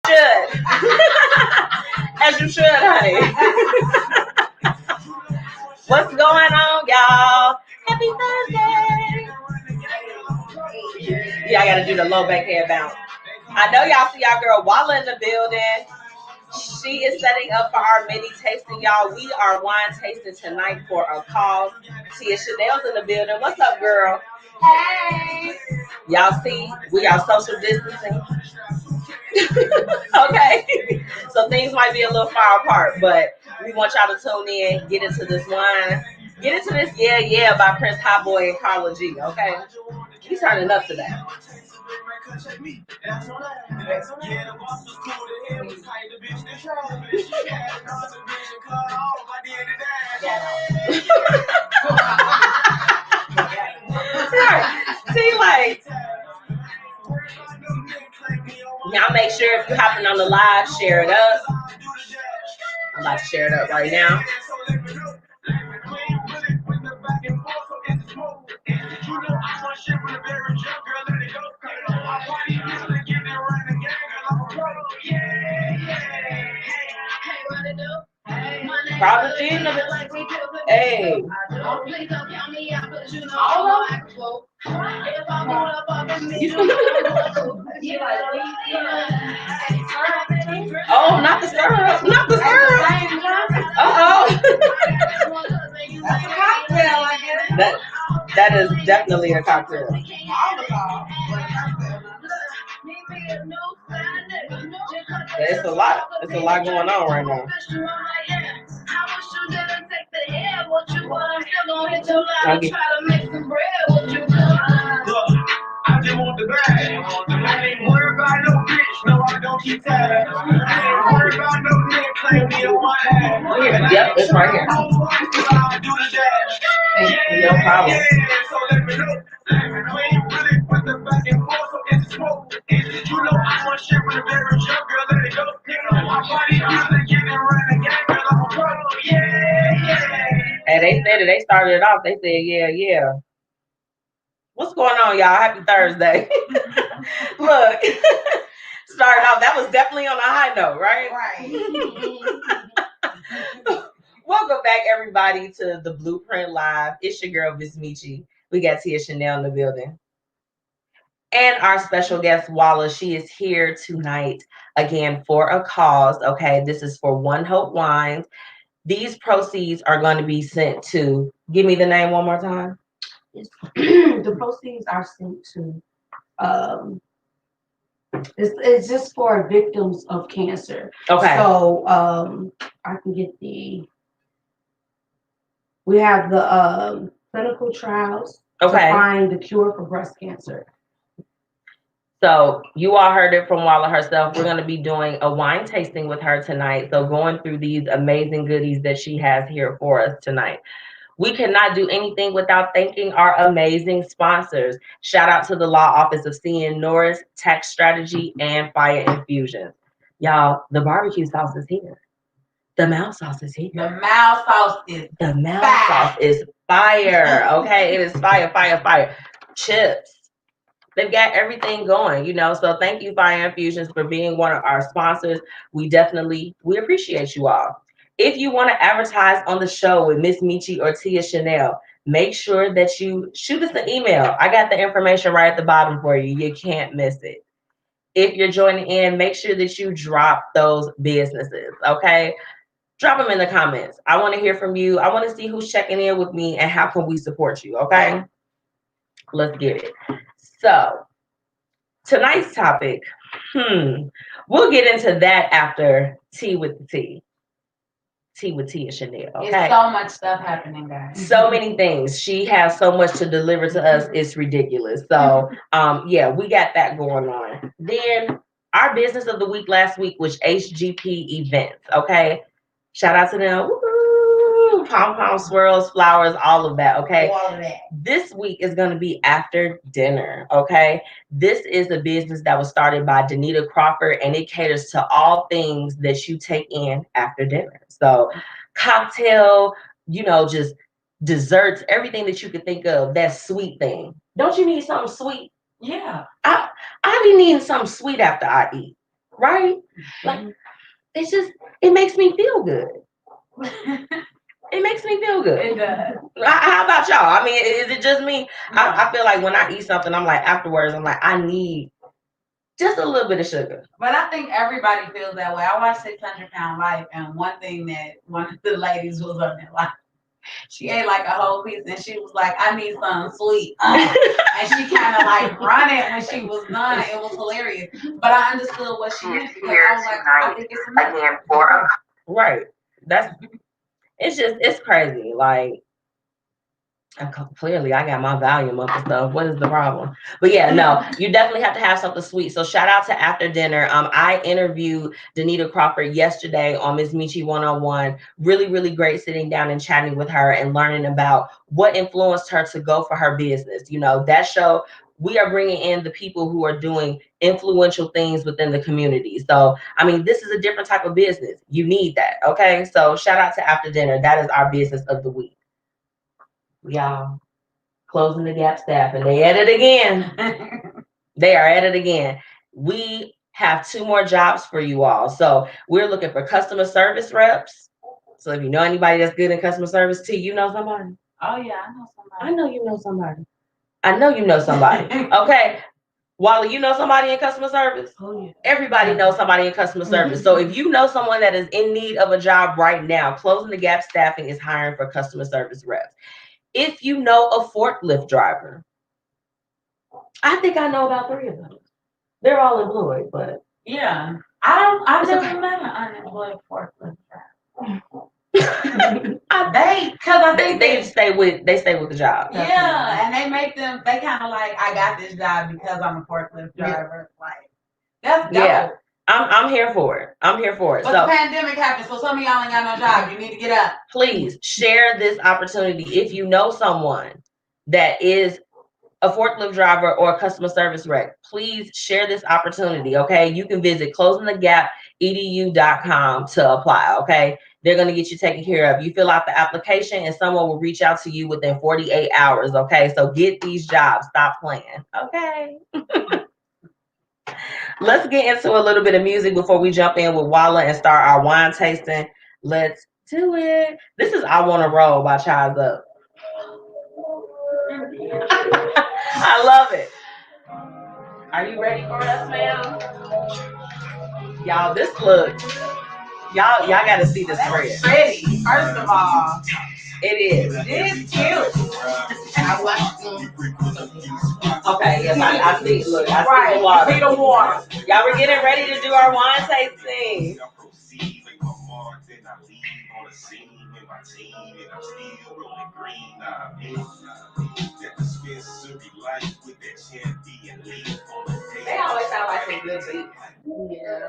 Should. As you should, honey. What's going on, y'all? Happy Thursday. Yeah, I gotta do the low back head bounce. I know y'all see our girl Walla in the building. She is setting up for our mini tasting, y'all. We are wine tasting tonight for a cause. Tia Chanel's in the building. What's up, girl? Hey. Y'all see, we are social distancing. Okay. So things might be a little far apart, but we want y'all to tune in, get into this wine, get into this Yeah by Prince Hot Boy and Carla G, okay? He's turning up to that. See, like, y'all make sure if you're hopping on the live, share it up. I'm about to share it up right now. Probably in the hey. Oh, not the syrup. Not the syrup. Uh-oh. That is definitely a cocktail. It's a lot. It's a lot going on right now. Okay. I just want the bag. I ain't worried about no bitch. No, I don't keep tabs. I ain't worried about no nigga claim me on my ass. Yep, it's right here. No problem. So let me know. We ain't really with the back and forth, so it's smoke. You know I want shit with a very young girl, let it go. My body really getting around the gang, girl, I'm a pro. Yeah. And they said it, they started it off, they said, yeah. What's going on, y'all? Happy Thursday. Look, starting off, that was definitely on a high note, right? Right. Welcome back, everybody, to the Blueprint Live. It's your girl, MzMetchi. We got Tia Chanel in the building. And our special guest, Wallace, she is here tonight, again, for a cause, okay? This is for One Hope Wines. These proceeds are going to be sent to, give me the name one more time. The proceeds are sent to it's just for victims of cancer. Okay. So I can get we have the clinical trials to find the cure for breast cancer. So you all heard it from Walla herself. We're going to be doing a wine tasting with her tonight. So going through these amazing goodies that she has here for us tonight. We cannot do anything without thanking our amazing sponsors. Shout out to the Law Office of CN Norris, Tax Strategy, and Fiya Infusions. Y'all, the barbecue sauce is here. The mouth sauce is here. The mouth sauce is fire. Okay, it is fire. Chips. They've got everything going, you know. So thank you, Fiya Infusions, for being one of our sponsors. We appreciate you all. If you want to advertise on the show with MzMetchi or Tia Chanel, make sure that you shoot us an email. I got the information right at the bottom for you. You can't miss it. If you're joining in, make sure that you drop those businesses, okay? Drop them in the comments. I want to hear from you. I want to see who's checking in with me and how can we support you, okay? Let's get it. So, tonight's topic, we'll get into that after Tea with the Tea. Tea with Tia Chanel. Okay? There's so much stuff happening, guys. So many things. She has so much to deliver to us. It's ridiculous. So, we got that going on. Then our business of the week last week was HGP Events. Okay, shout out to them. Woo-hoo! Pom swirls, flowers, all of that. Okay, all of that. This week is going to be After Dinner. Okay, this is a business that was started by Danita Crawford, and it caters to all things that you take in after dinner. So cocktail, just desserts, everything that you could think of, that sweet thing. Don't you need something sweet? Yeah. I be needing something sweet after I eat. right? Like, it's just, it makes me feel good. It makes me feel good. It does. How about y'all? I mean, is it just me? I feel like when I eat something, I'm like, afterwards, I'm like, I need just a little bit of sugar. But I think everybody feels that way. I watched 600-Pound Life, and one thing that one of the ladies was on there, like, she ate like a whole piece, and she was like, I need something sweet. And she kind of like run it when she was done. It was hilarious. But I understood what she meant because I was like, I think it's enough. Right. It's crazy. Like, clearly I got my volume up and stuff. What is the problem? But yeah, no, you definitely have to have something sweet. So shout out to After Dinner. I interviewed Danita Crawford yesterday on MzMetchi 101. Really, really great sitting down and chatting with her and learning about what influenced her to go for her business. You know, that show, we are bringing in the people who are doing influential things within the community. So, I mean, this is a different type of business. You need that. Okay. So shout out to After Dinner. That is our business of the week. Y'all, Closing the Gap Staffing. They at it again. They are at it again. We have 2 more jobs for you all. So we're looking for customer service reps. So if you know anybody that's good in customer service, T, you know somebody? Oh, yeah, I know somebody. I know you know somebody. I know you know somebody. Okay. Wally, you know somebody in customer service? Oh, yeah. Everybody knows somebody in customer service. So if you know someone that is in need of a job right now, Closing the Gap Staffing is hiring for customer service reps. If you know a forklift driver, I think I know about 3 of them. They're all employed, but yeah, I've never met an unemployed forklift driver. I think they stay with the job. Yeah, and they make them. They kind of like, I got this job because I'm a forklift driver. Yeah. Like, that's dope. Yeah. I'm here for it. But so, the pandemic happened, so some of y'all ain't got no job. You need to get up. Please share this opportunity. If you know someone that is a forklift driver or a customer service rep, please share this opportunity. Okay, you can visit closingthegapedu.com to apply. Okay, they're going to get you taken care of. You fill out the application and someone will reach out to you within 48 hours. Okay, so get these jobs. Stop playing. Okay. Let's get into a little bit of music before we jump in with Walla and start our wine tasting. Let's do it. This is I Wanna Roll by Chaz Up. I love it. Are you ready for us, ma'am? Y'all, this look. Y'all gotta see this spread. Pretty, first of all. It is. It's cute. I watched them. Okay, yes, I see. Look, I right. see the water. See the water. Y'all were getting ready to do our wine tasting. They always sound like some good beats. Yeah.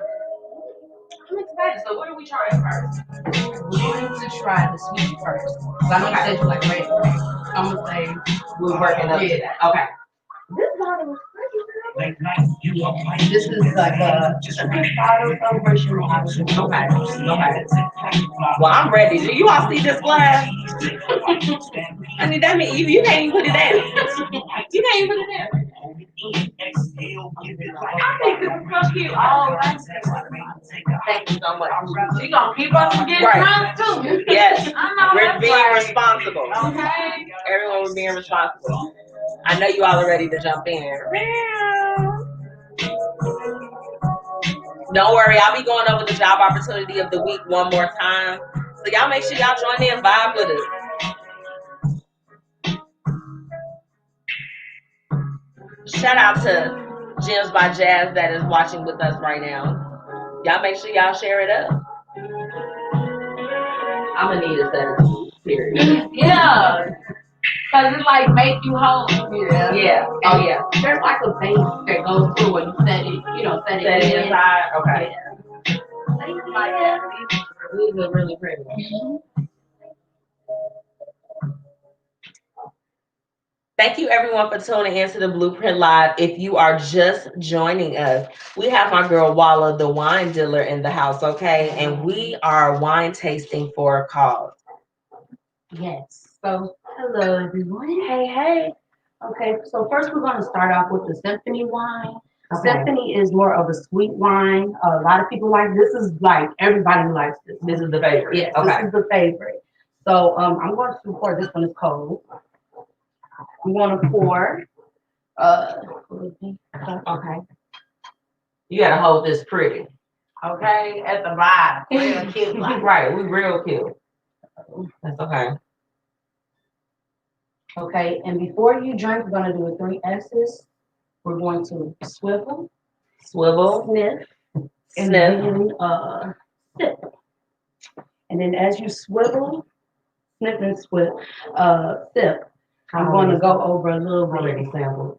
I'm excited. So what are we trying first? We're going to try the sweet first. I know you said you like red. I'm going to say we're working up to that. Okay. This bottle was pretty good. This is like a bottle celebration bottle. Okay. Well, I'm ready. Do you all see this glass? I mean, that means you can't even put it down. You can't even put it down. I think this is so cute. Oh, thank you so much. She gonna keep us from getting drunk too. Yes. I know. We're being responsible. Okay. Everyone was being responsible. I know you all are ready to jump in. Don't worry, I'll be going over the job opportunity of the week one more time. So y'all make sure y'all join in, vibe with us. Shout out to Gems by Jazz that is watching with us right now. Y'all make sure y'all share it up. I'm gonna need a set of these, period. Yeah. Cause it like make you whole. Yeah. Yeah. Oh yeah. There's like a base that goes through when you set it, set it inside. Okay. Yeah. These look really pretty. Thank you everyone for tuning into the Blueprint Live. If you are just joining us, we have my girl Walla, the wine dealer, in the house, okay? And we are wine tasting for a cause. Yes. So, hello everyone. Hey. Okay, so first we're going to start off with the symphony wine. Okay. Symphony is more of a sweet wine. A lot of people like this. Is like everybody likes this. This is the favorite. Yes, Okay. this is the favorite. So I'm going to pour. This one is cold. I'm going to pour. Okay. You gotta hold this pretty. Okay, at the bottom. Real cute. Right, we real cute. That's okay. Okay, and before you drink, we're going to do a 3 S's. We're going to swivel, Swivel, sniff, and sniff. then sip. And then as you swivel, sniff and sip, I'm going to go over a little bit. Already sampled.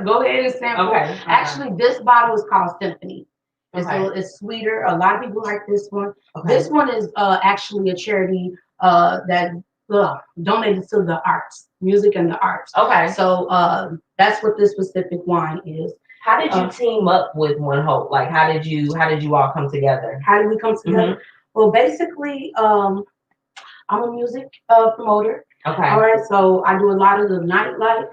Go ahead and sample. Okay. Actually, this bottle is called Symphony. Okay. It's sweeter. A lot of people like this one. Okay. This one is actually a charity that donated to the arts, music and the arts. Okay. So that's what this specific wine is. How did you team up with One Hope? Like, how did you all come together? How did we come together? Mm-hmm. Well, basically, I'm a music promoter. Okay. All right, so I do a lot of the nightlife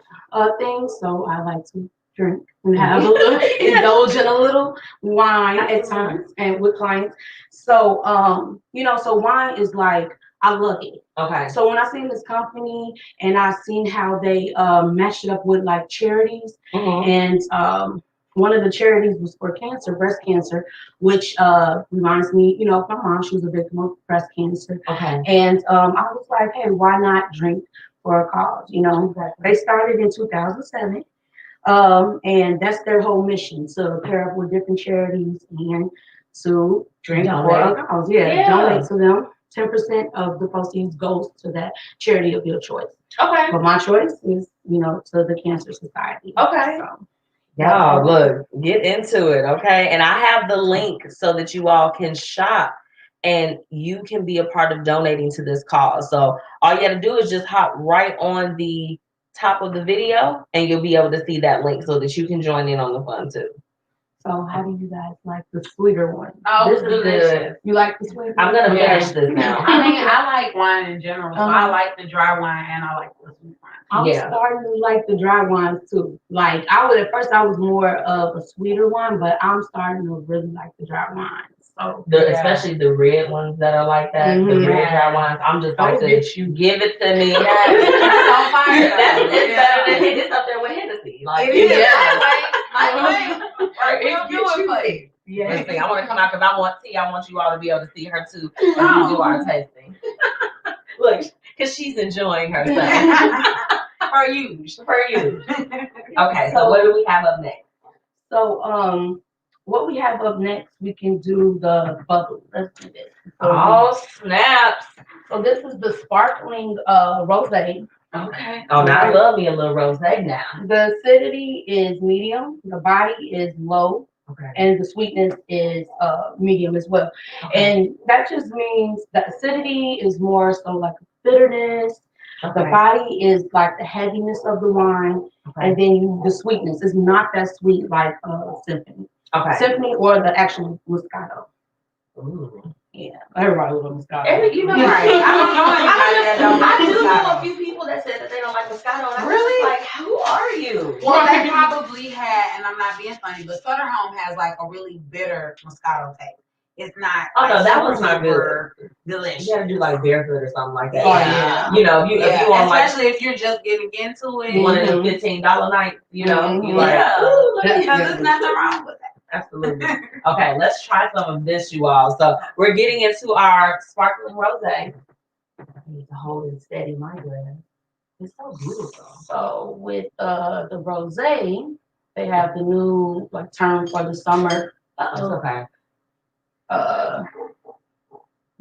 things. So I like to drink and have a little, indulge in a little wine at times and with clients. So, so wine is like, I love it. Okay. So when I seen this company and I seen how they matched it up with like charities, and one of the charities was for cancer, breast cancer, which reminds me, of my mom. She was a victim of breast cancer. Okay. And I was like, hey, why not drink for a cause? They started in 2007. And that's their whole mission, to pair up with different charities and to drink for a cause. Yeah, donate to them. 10% of the proceeds goes to that charity of your choice. Okay. But my choice is, to the Cancer Society. Okay. So, y'all, look, get into it, okay? And I have the link so that you all can shop and you can be a part of donating to this cause. So all you got to do is just hop right on the top of the video and you'll be able to see that link so that you can join in on the fun too. So how do you guys like the sweeter one? Oh, This is good. You like the sweeter? I'm gonna finish this now. I like wine in general. So I like the dry wine and I like the sweet wine. I'm starting to like the dry wines too. Like at first I was more of a sweeter one, but I'm starting to really like the dry wines. So especially the red ones that are like that, the red dry wines. I'm just like, you give it to me. It's better than it's up there with Hennessy. Like, it is. Yeah. Let's see, I want to come out because I want tea. I want you all to be able to see her too as we do our tasting. Look, because she's enjoying herself. For you. Okay, so what do we have up next? So what we have up next, we can do the bubble. Let's do this. Oh, snaps. So this is the sparkling rosé. Okay. Oh, now I love me a little rosé now. The acidity is medium. The body is low. Okay. And the sweetness is medium as well. Okay. And that just means the acidity is more so like bitterness. Okay. The body is like the heaviness of the wine. Okay. And then the sweetness is not that sweet like Symphony. Okay. Symphony or the actual Moscato. Ooh. Yeah, everybody loves Moscato. Right. I do know a few people that said that they don't like Moscato. And really? Like, who are you? Well, they probably had, and I'm not being funny, but Sutter Home has like a really bitter Moscato taste. It's not. Oh no, that one's not good. Delicious. You gotta do like barefoot or something like that. Oh yeah. If you want, especially if you're just getting into it. One of the $15 nights, you like, because there's nothing wrong with that. Absolutely. Okay, let's try some of this, you all. So we're getting into our sparkling rosé. I need to hold it steady in my glass. It's so beautiful. So with the rosé, they have the new term for the summer. It's okay.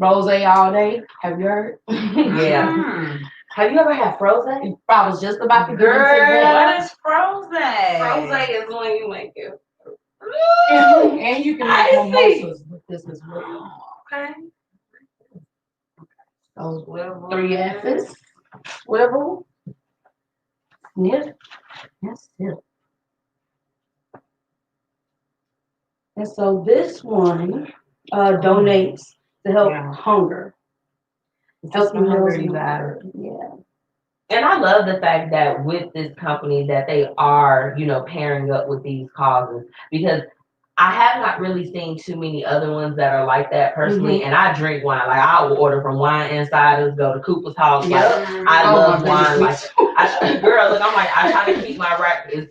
Rosé all day. Have you heard? Yeah. Have you ever had frosé? I was just about to Girl, what is frosé? Frosé is when you make it. And you can make mimosas with this as well. Okay. So 3 F's. Swivel. Sniff. Yes, sip. And so this one donates to help hunger. Help you hunger, you guys. Yeah. And I love the fact that with this company that they are, pairing up with these causes because I have not really seen too many other ones that are like that personally. And I drink wine. Like I will order from Wine Insiders, go to Cooper's House. Like I love wine. Like girl, look, I'm like I try to keep my rack as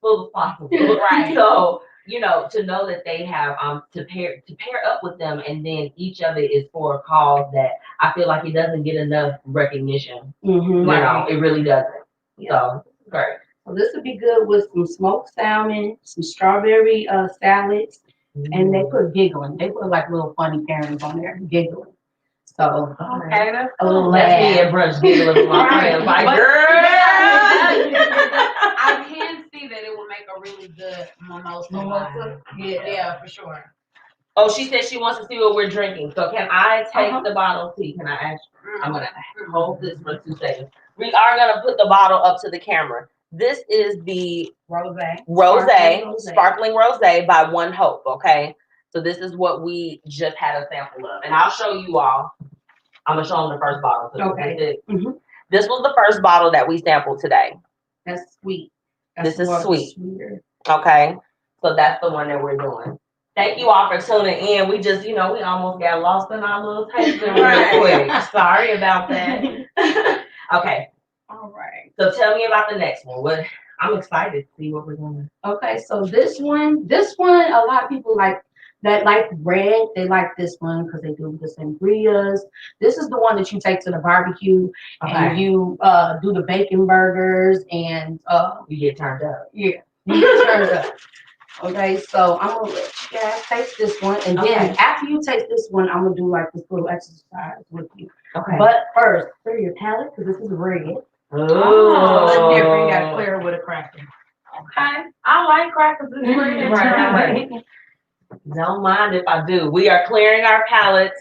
full as possible. Right. So to know that they have to pair up with them, and then each of it is for a cause that I feel like it doesn't get enough recognition. It really doesn't. So great. So this would be good with some smoked salmon, some strawberry salads, and they put giggling. They put like little funny pairings on there, giggling. So okay, that's a little That's me at brunch giggling with my friends. Like, girl. I can see that it would make a really good mimosa. Yeah, for sure. Oh, she said she wants to see what we're drinking. So can I take the bottle of tea? Can I ask you? I'm gonna hold this for 2 seconds. We are gonna put the bottle up to the camera. This is the sparkling rosé by One Hope. Okay, so this is what we just had a sample of, and I'll show you all. I'm gonna show them the first bottle. So okay. This was the first bottle that we sampled today. That's sweet. This is sweet. Sweeter. Okay, so that's the one that we're doing. Thank you all for tuning in. We just, we almost got lost in our little tasting real quick. Sorry about that. Okay. All right. So tell me about the next one. I'm excited to see what we're doing. Okay, so this one, a lot of people like red. They like this one because they do the sangrias. This is the one that you take to the barbecue and you do the bacon burgers and you get turned up. Yeah, you get turned up. Okay, so I'm gonna let you guys taste this one, and then after you taste this one, I'm gonna do like this little exercise with you. Okay. But first, clear your palate because this is red. Oh, that's different. You gotta clear it with a cracker. Okay, I like crackers. Right. Don't mind if I do. We are clearing our palates.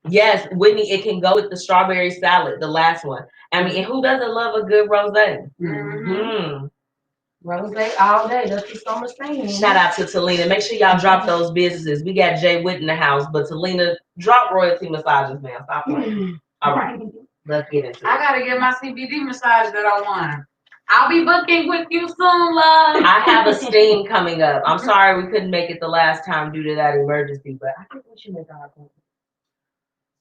Yes, Whitney, it can go with the strawberry salad, the last one. I mean, who doesn't love a good rosé? Rosé all day. That's the summer thing. Shout out to Talina. Make sure y'all drop those businesses. We got Jay Witt in the house, but Talina, drop royalty massages, man. Stop playing. All right, let's get into it. I gotta get my CBD massage that I want. I'll be booking with you soon, love. I have a steam coming up. I'm sorry we couldn't make it the last time due to that emergency, but I think we should make our appointment.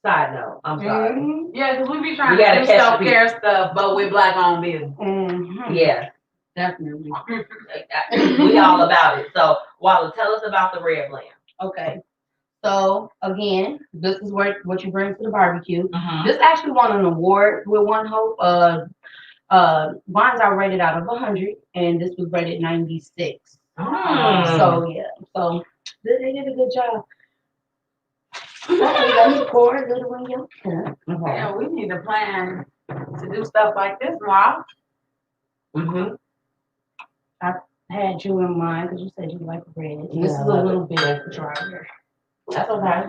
Side note, I'm sorry. Yeah, because we be trying to do self-care stuff, but with Black-owned business. Yeah. Definitely. We all about it. So, Walla, tell us about the red blend. Okay. So, again, this is what you bring to the barbecue. This actually won an award with One Hope. Wines are rated out of 100, and this was rated 96. So, yeah. So, they did a good job. Let me pour a little in your cup. Yeah, we need to plan to do stuff like this more. I had you in mind because you said you like red. And this is a little bit drier. That's okay.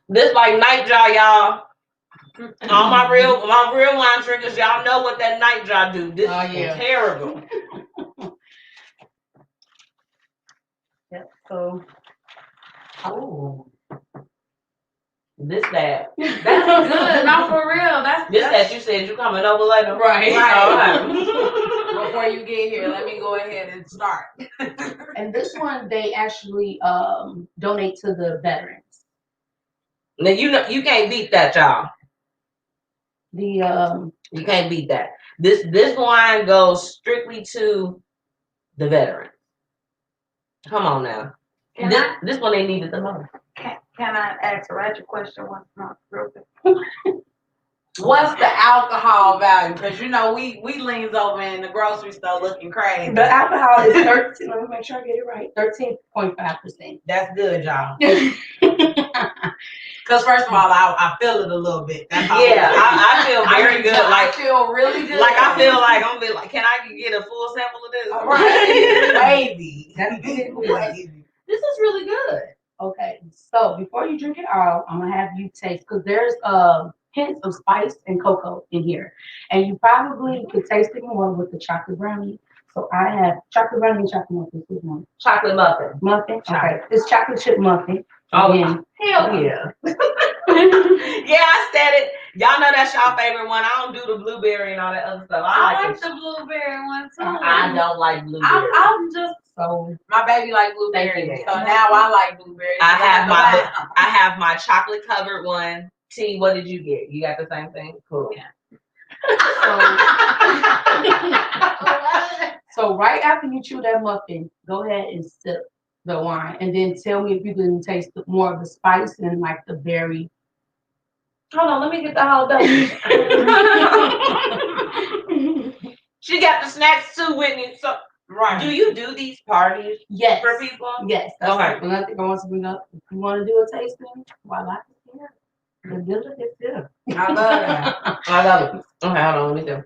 This like nightjar, y'all. All my real wine drinkers, y'all know what that nightjar do. This is terrible. Yep. So, this that. That's good. Not for real. That's that you said you coming over later. Right. All right. Before you get here, let me go ahead and start. And this one they actually donate to the veterans. Now you can't beat that, y'all. You can't beat that. This wine goes strictly to the veterans. Come on now. This one they needed the most. Can I ask a ratchet question once more? What's the alcohol value? Because we leans over in the grocery store looking crazy. The alcohol is 13. Let me make sure I get it right. 13.5%. That's good, y'all. Because first of all, I feel it a little bit. I feel very good. I feel really good. Like I feel like I'm like, can I get a full sample of this? Right. Baby. That's good. This is really good. Okay, so before you drink it all, I'm gonna have you taste because there's hints of spice and cocoa in here, and you probably could taste it more with the chocolate brownie. So I have chocolate brownie and chocolate muffin. This one. Chocolate muffin. Muffin. Okay, it's chocolate chip muffin. Oh, And hell yeah. Yeah, I said it. Y'all know that's y'all favorite one. I don't do the blueberry and all that other stuff. I like the blueberry one too. I don't like blueberry. I'm just so my baby like blueberry, Thank you, so now I like blueberry. I have my chocolate covered one. T, what did you get? You got the same thing? Cool. Yeah. So right after you chew that muffin, go ahead and sip the wine, and then tell me if you can taste more of the spice and like the berry. Hold on, let me get the whole dose. She got the snacks too, Whitney. So, Right. do you do these parties Yes. for people? Yes. That's Okay. what I think I want to bring up. If you want to do a tasting, voila, it's here. The dinner is here. I love that. I love it. Okay, hold on, let me do.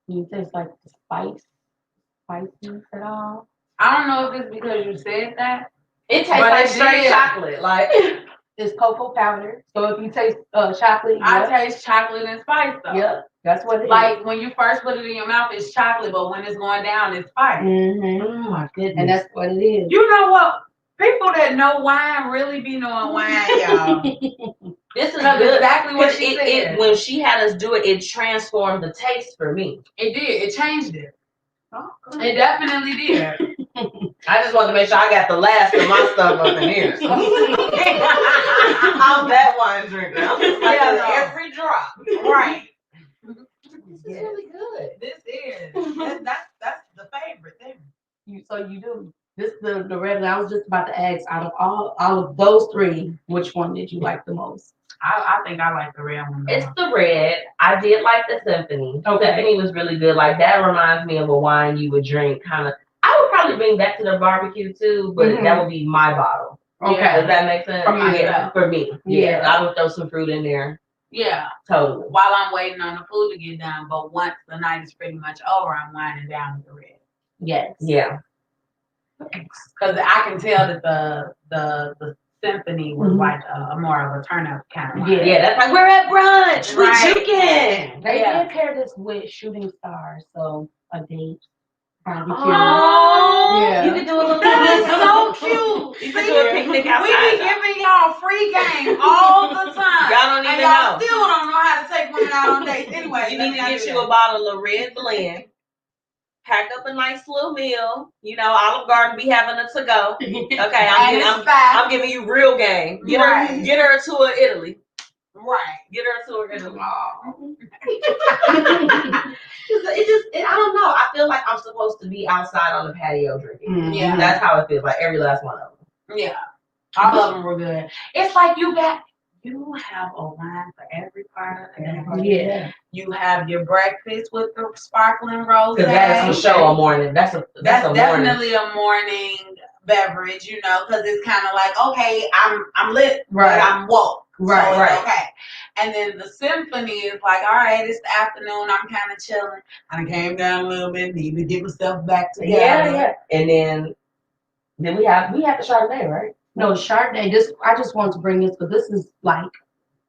You taste like the spiciness at all? I don't know if it's because you said that. It tastes But like it straight did. chocolate. Like It's cocoa powder. So if you taste chocolate, I taste chocolate and spice though. Yep, that's what it is. Like when you first put it in your mouth, it's chocolate, but when it's going down, it's spice. Mm-hmm. oh my goodness. And that's what it is. You know what? People that know wine really be knowing wine, y'all. This is That's good. exactly what she It, said. when she had us do it, it transformed the taste for me. It did. It changed it. It definitely did. I just wanted to make sure I got the last of my stuff up in here. I'm that wine drinker. I'm just like every drop. Right. This is really good. This is. That's the favorite thing. So you do. This the red. I was just about to ask. Out of all of those three, which one did you like the most? I think I like the red one. It's the red. I did like the symphony. Okay. Symphony was really good. Like that reminds me of a wine you would drink kind of. I would probably bring that to the barbecue too, but that would be my bottle. Okay. Does that make sense? For me. Yeah. I would throw some fruit in there. Yeah. Totally. While I'm waiting on the food to get done, but once the night is pretty much over, I'm winding down with the red. Yes. Yeah. Because I can tell that the symphony was like a more of a turn up kind of wine. Yeah, that's like we're at brunch. We're chicken. They did pair this with Shooting Stars, so a date. Barbecue. Oh, yeah. You could do a little. That is so cute. You could do a picnic outside. We be giving y'all free game all the time. Y'all don't even know. Still don't know how to take women out on dates. Anyway, You need to get you a bottle of red blend. Pack up a nice little meal. You know, Olive Garden be having a to go. Okay, I'm giving you real game. Get her a tour of Italy. Right. Get her a tour of Italy. I don't know. I feel like I'm supposed to be outside on the patio drinking. Mm-hmm. Yeah. That's how it feels like every last one of them. Yeah. All of them were good. It's like you have a wine for every part of the day. Yeah. You have your breakfast with the sparkling rose. Because that's for sure a morning. That's definitely a morning beverage, you know, because it's kind of like, okay, I'm lit, but I'm woke. Right, so right. Okay. And then the symphony is like, all right, it's the afternoon, I'm kind of chilling. I came down a little bit, need to get myself back together. Yeah. And then we have the Chardonnay, right? No, Chardonnay. I just want to bring this, but this is like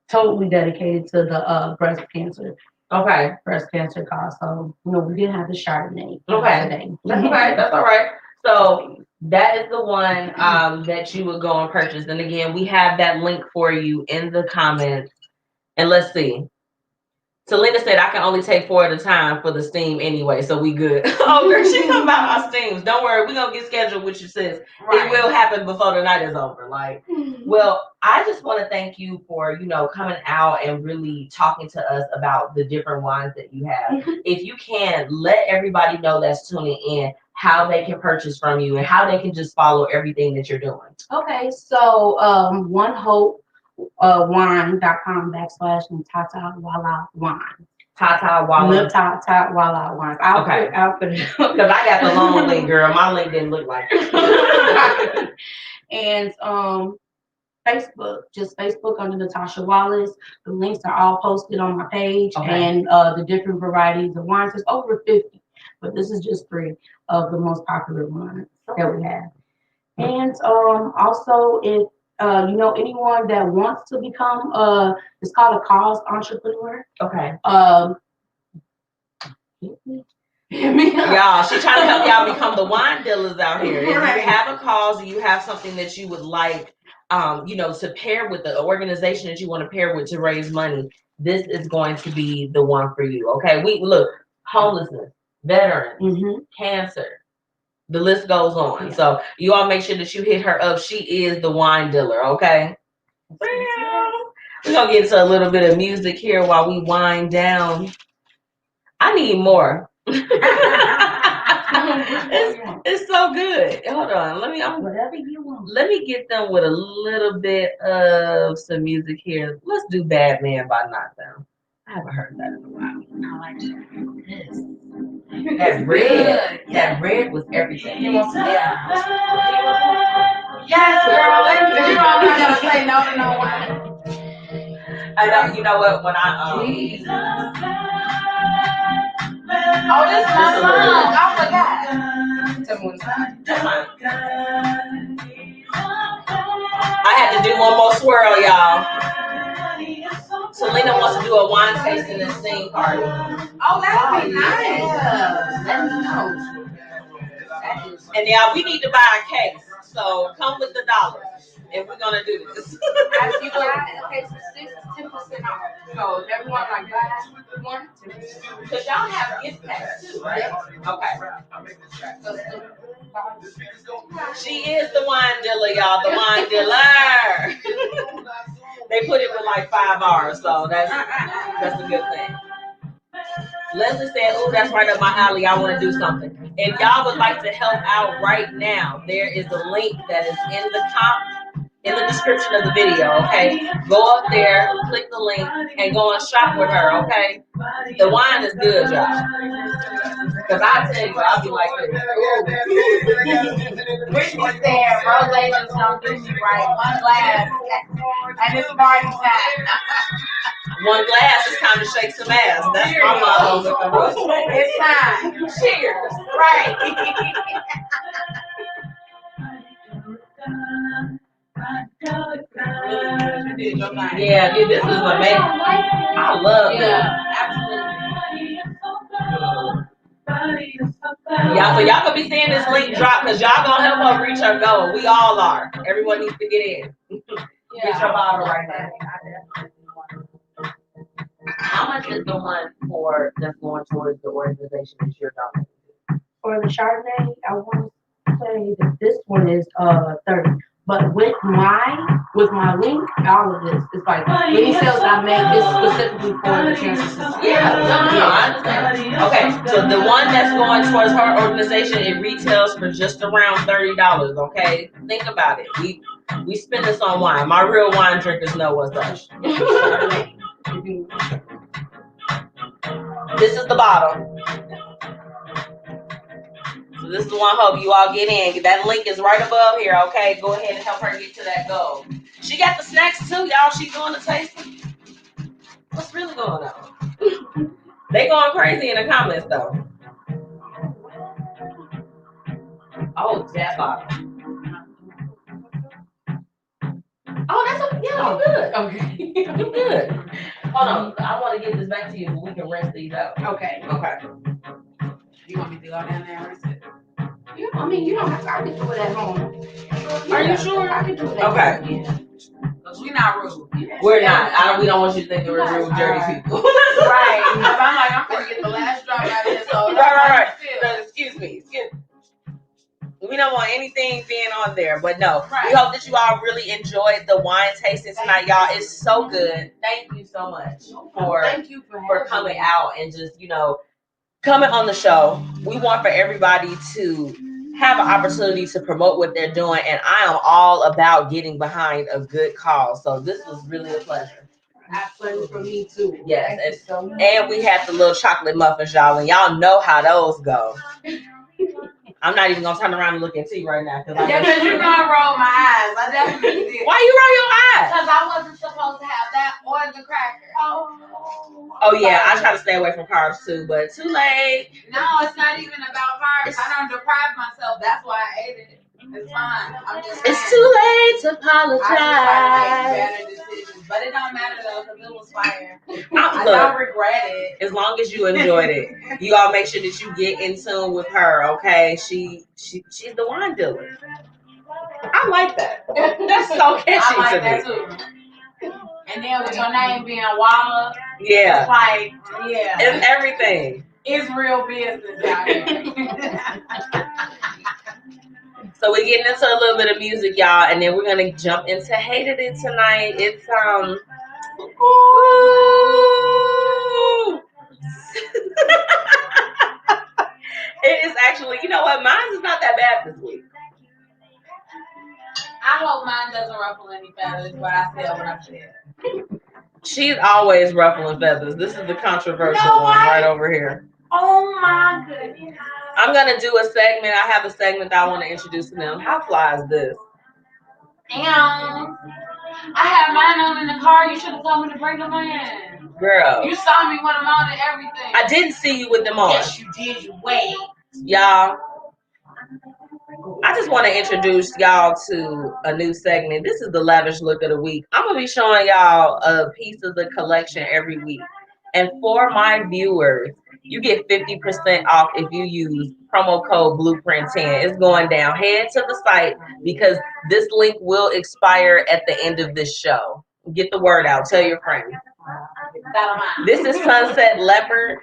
totally dedicated to the breast cancer. Okay. Breast cancer cause. So we didn't have the Chardonnay. Okay. Today. That's okay. That's all right. So that is the one that you would go and purchase. And again, we have that link for you in the comments. And let's see. Selena said I can only take 4 at a time for the steam anyway, so we good. Oh, girl, she's talking about our steams. Don't worry, we're gonna get scheduled with you, sis. Right. It will happen before the night is over. Well, I just want to thank you for coming out and really talking to us about the different wines that you have. If you can, let everybody know that's tuning in how they can purchase from you and how they can just follow everything that you're doing. Okay, so One Hope. Wine.com/Natasha Wallace wine. Tata Wallace. Natasha Wallace wine. I'll put it because I got the long link, girl. My link didn't look like it. And Facebook, just Facebook under Natasha Wallace. The links are all posted on my page, and the different varieties of wines. There's over 50, but this is just 3 of the most popular ones that we have. And also, if anyone that wants to become it's called a cause entrepreneur. Okay. Y'all, she's trying to help y'all become the wine dealers out here. If you have a cause, you have something that you would like, to pair with the organization that you want to pair with to raise money. This is going to be the one for you. Okay, we look homelessness, veterans, cancer. The list goes on. Yeah. So you all make sure that you hit her up. She is the wine dealer. Okay. Well, we're gonna get into a little bit of music here while we wind down. I need more. it's so good. Hold on. Whatever you want. Let me get them with a little bit of some music here. Let's do Bad Man by Knockdown. I haven't heard that in a while. I like this. That red. That red was everything. You want some? Yeah. Yes, girl. You know I'm not gonna say no to no one. I know. You know what? When I Oh, this is my song. I forgot. I had to do one more swirl, y'all. Selena wants to do a wine tasting and sing party. Oh, that'd be nice. Let me know. And y'all, we need to buy a case. So come with the dollars if we're gonna do this. As you go, okay, so 10% off. So if everyone like buy one, 10%. Because y'all have gift packs too, right? Okay. She is the wine dealer, y'all. The wine dealer. They put it with like 5 R's, so that's a good thing. Leslie said, "Oh, that's right up my alley. I want to do something." If y'all would like to help out right now, there is a link that is in the description of the video. Okay, go up there, click the link, and go and shop with her. Okay, the wine is good, y'all. Because I tell you, I'll be like this. Which was there, rosé just don't do me right. One glass, and it's party time. One glass is time to shake some ass. That's my motto with the rosé. It's time. Cheers. Right. Yeah, dude, this is amazing. I love it. Absolutely. Y'all, so y'all gonna be seeing this link drop because y'all gonna help her reach her goal. We all are. Everyone needs to get in. Get your bottle right now. How much is the one that's going towards the organization that you're donating to? For the Chardonnay, I want to say that this one is 30. But with my link, all of this is like any sales I make is specifically for the cancer system. Yeah, no, I understand. Okay, so the one that's going towards her organization, it retails for just around $30. Okay, think about it. We spend this on wine. My real wine drinkers know what's up. This is the bottle. So this is the one. Hope you all get in. That link is right above here. Okay, go ahead and help her get to that goal. She got the snacks too, y'all. She's doing the tasting. What's really going on? They going crazy in the comments though. Oh, that bottle. Oh, that's I'm good. Okay, I'm good. Hold on, I want to get this back to you, but we can rinse these out. Okay. Okay. You want me to go down there and rinse it? Yeah, I mean, you don't have to. I can do it at home. Are you sure? I can do it at Okay. home. Yeah. Because we're not rude. We're not. We don't want you to think that we're rude, dirty people. Right. Because I'm like, I'm going to get the last drop out of this. So right. So, excuse me. We don't want anything being on there, but no. Right. We hope that you all really enjoyed the wine tasting tonight, y'all. It's so good. Thank you so much for coming out and just, coming on the show. We want for everybody to have an opportunity to promote what they're doing, and I am all about getting behind a good cause. So this was really a pleasure. Absolutely for me too. Yes, and we had the little chocolate muffins, y'all, and y'all know how those go. I'm not even gonna turn around and look at T right now because you're gonna roll my eyes. I definitely did. Why you roll your eyes? Because I wasn't supposed to have that or the cracker. Oh yeah, I try to stay away from carbs too, but too late. No, it's not even about carbs. I don't deprive myself. That's why I ate it. It's fine. I'm just saying. It's too late to I just try to apologize. make better decisions, but it don't matter though because it was fire. I Look, don't regret it. as long as you enjoyed it, you all make sure that you get in tune with her. Okay, she's the wine dealer. I like that. That's so catchy I like to that me. too. And then with your name being Walla, Yeah, it's like, yeah, it's everything. it's real business out here. So we're getting into a little bit of music, y'all, and then we're gonna jump into Hated It tonight. It's ooh. It is actually, you know what? Mine is not that bad this week. I hope mine doesn't ruffle any feathers, but I said what I said. She's always ruffling feathers. This is the controversial No, one right over here. Oh my goodness. I'm gonna do a segment. I have a segment that I want to introduce to them. How fly is this? Damn. I have mine on in the car. You should have told me to bring them in. Girl. You saw me when I'm on and everything. I didn't see you with them on. Yes, you did. You wait. Y'all, I just want to introduce y'all to a new segment. This is the Lavish Look of the Week. I'm going to be showing y'all a piece of the collection every week. And for my viewers, you get 50% off if you use promo code Blueprint10. It's going down. Head to the site because this link will expire at the end of this show. Get the word out. Tell your friends. This is Sunset Leopard.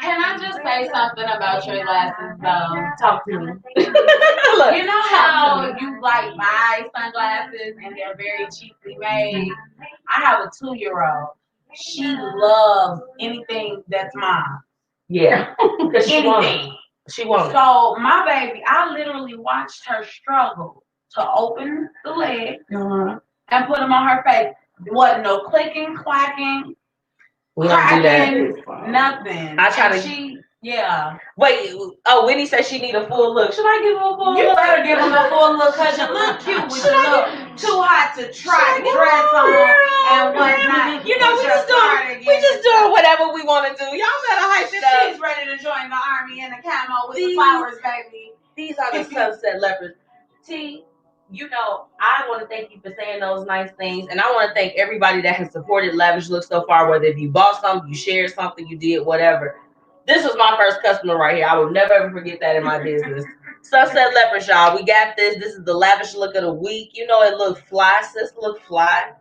Can I just say something about your glasses, though? Talk to me. Look, you know how you like buy sunglasses and they're very cheaply made? I have a 2-year-old. She loves anything that's mine. Yeah. Because she wants it. Anything. She wants it. So my baby, I literally watched her struggle to open the leg and put them on her face. There wasn't no clicking, clacking, We don't do cracking, that. nothing. I try And to. Yeah. Wait. Oh, Winnie said she need a full look. Should I give her a full look? You better give them a full look because you look cute with your look. Too hot to try dress on and whatnot. You know, we just doing whatever we want to do. Y'all better hype it up. She's ready to join the army in the camo with the flowers, baby. These are the Sunset Leopards. T, you know, I want to thank you for saying those nice things. And I want to thank everybody that has supported Lavish Look so far, whether if you bought something, you shared something, you did whatever. This was my first customer right here. I will never ever forget that in my business. Sunset Leopards, y'all. We got this. This is the Lavish Look of the Week. You know, it looked fly, sis. Look fly.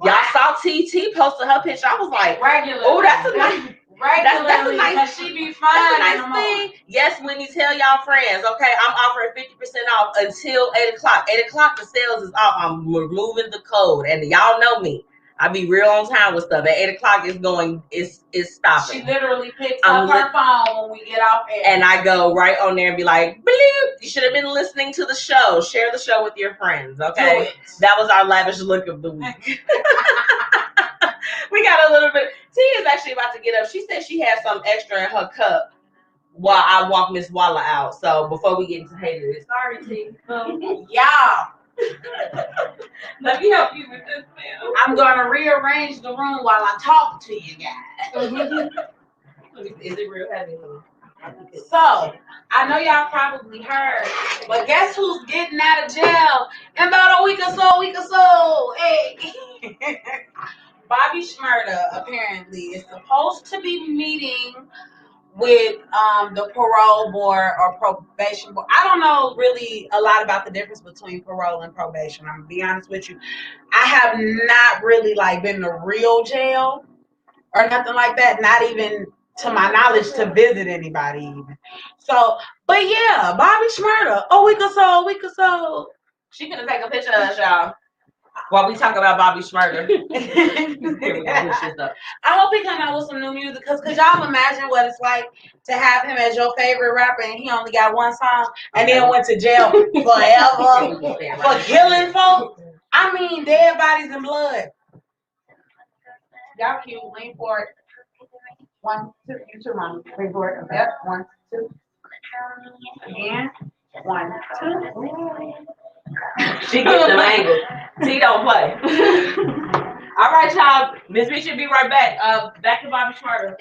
Y'all saw TT posted her picture. I was like, oh, that's a nice. That's a nice. She be fine. That's a nice thing. Yes, when you tell y'all friends, okay, I'm offering 50% off until 8 o'clock. 8 o'clock, the sales is off. I'm removing the code, and y'all know me. I be real on time with stuff. At 8 o'clock, it's stopping. She literally picks up her phone when we get off air. And I go right on there and be like, bleep, you should have been listening to the show. Share the show with your friends, okay? That was our Lavish Look of the Week. We got a little bit. T is actually about to get up. She said she has some extra in her cup while I walk Miss Walla out. So before we get into hating it, sorry, T. Y'all. Let me help you with this, man. I'm going to rearrange the room while I talk to you guys. Is it real heavy? So, I know y'all probably heard, but guess who's getting out of jail in about a week or so? Hey. Bobby Shmurda apparently is supposed to be meeting with the parole board or probation board. I don't know really a lot about the difference between parole and probation. I'm gonna be honest with you. I have not really been to real jail or nothing like that. Not even to my knowledge to visit anybody even. So, but yeah, Bobby Shmurda, a week or so. She gonna take a picture of us, y'all. While we talk about Bobby Shmurda. I hope he come out with some new music because could y'all imagine what it's like to have him as your favorite rapper and he only got one song and then went to jail forever for killing folks? I mean, dead bodies and blood. Y'all cute. Lean for it. 1, 2. You too, Mom. Lean for it. Yep. 1, 2. Again. 1, 2. She gets the angle. T don't play. All right, y'all. MzMetchi be right back. Back to Bobby Shmurda.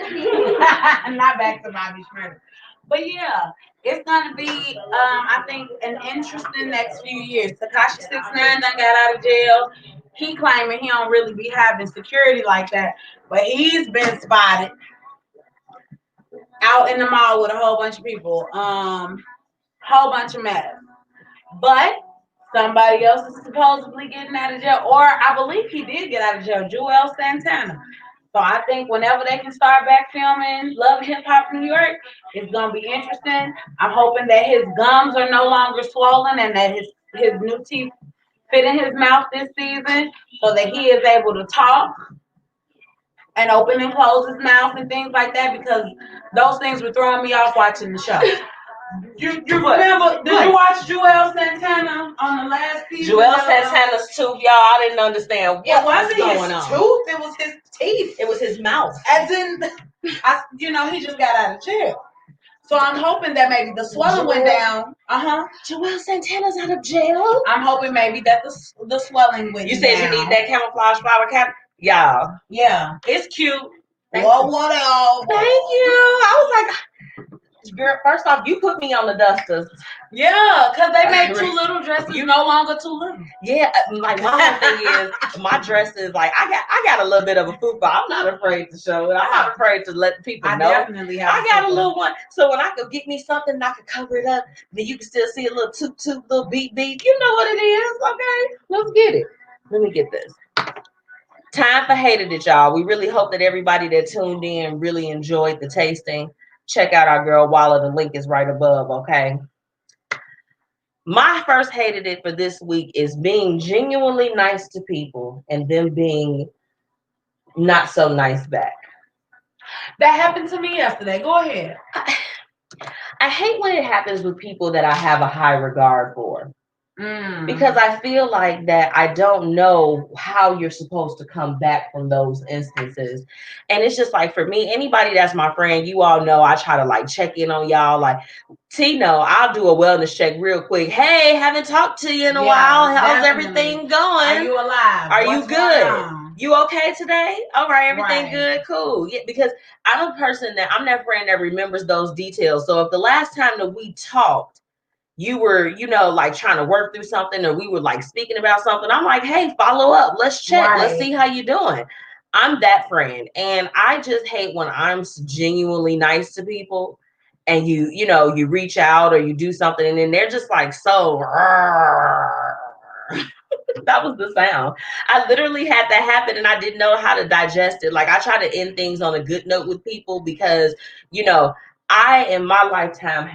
Not back to Bobby Shmurda. But yeah, it's gonna be I think an interesting next few years. Takashi 6ix9ine done got out of jail. He claiming he don't really be having security like that, but he's been spotted out in the mall with a whole bunch of people, whole bunch of mess. But somebody else is supposedly getting out of jail, or I believe he did get out of jail, Joel Santana. So I think whenever they can start back filming Love and Hip Hop New York, it's gonna be interesting. I'm hoping that his gums are no longer swollen and that his new teeth fit in his mouth this season, so that he is able to talk and open and close his mouth and things like that. Because those things were throwing me off watching the show. You remember? Did you watch Joel Santana on the last season? Joel Santana's tooth, y'all. I didn't understand what was going on. Tooth. It was his teeth. It was his mouth. As in, he just got out of jail. So I'm hoping that maybe the swelling went down. Joel Santana's out of jail. I'm hoping maybe that the swelling went down. You said you need that camouflage flower cap? Y'all. Yeah. It's cute. Well, what else? Thank you. I was like, girl, first off, you put me on the dusters. Yeah, because they make too little dresses no longer too little. Yeah, like my whole thing is my dress is like I got a little bit of a fupa. I'm not afraid to show it. I'm not afraid to let people know. Definitely have. I got a little one, so when I could get me something, I could cover it up. Then you can still see a little toot toot, little beep beep. You know what it is? Okay, let's get it. Let me get this. Time for Hated It, y'all. We really hope that everybody that tuned in really enjoyed the tasting. Check out our girl Walla. The link is right above, okay? My first hated it for this week is being genuinely nice to people and them being not so nice back. That happened to me yesterday. Go ahead. I hate when it happens with people that I have a high regard for. Because I feel like that I don't know how you're supposed to come back from those instances. And it's just like, for me, anybody that's my friend, you all know I try to like check in on y'all. Like Tino, I'll do a wellness check real quick. Hey, haven't talked to you in a while. How's everything going? Are you alive? Are you good? You okay today? All right, everything good? Cool. Yeah, because I'm a person I'm that friend that remembers those details. So if the last time that we talked, you were, like trying to work through something, or we were like speaking about something, I'm like, hey, follow up. Let's check. Right. Let's see how you're doing. I'm that friend. And I just hate when I'm genuinely nice to people and you reach out or you do something and then they're just like, so that was the sound. I literally had that happen and I didn't know how to digest it. Like I try to end things on a good note with people because, I, in my lifetime,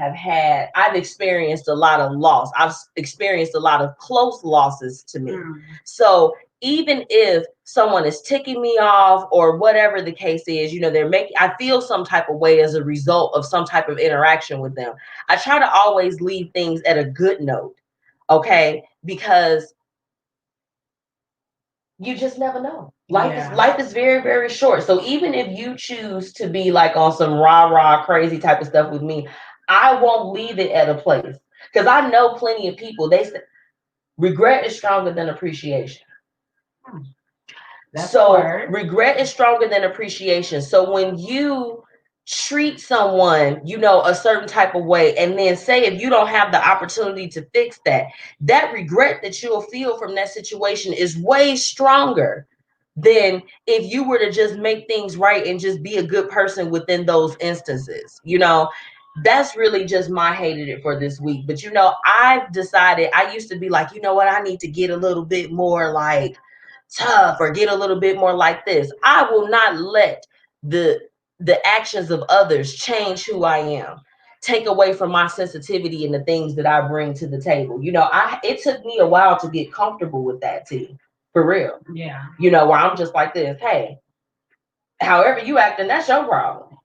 I've experienced a lot of loss. I've experienced a lot of close losses to me. So even if someone is ticking me off or whatever the case is, I feel some type of way as a result of some type of interaction with them. I try to always leave things at a good note. Okay. Because you just never know. Life is very, very short. So even if you choose to be like on some rah-rah crazy type of stuff with me, I won't leave it at a place. Because I know plenty of people, they say regret is stronger than appreciation. Regret is stronger than appreciation. So when you treat someone, a certain type of way, and then say if you don't have the opportunity to fix that regret that you'll feel from that situation is way stronger than if you were to just make things right and just be a good person within those instances. That's really just my hated it for this week. But I've decided, I used to be like, you know what, I need to get a little bit more like tough or get a little bit more like this. I will not let the actions of others change who I am, take away from my sensitivity and the things that I bring to the table. It took me a while to get comfortable with that too, for real. Yeah. Where I'm just like this, hey, however you acting, that's your problem.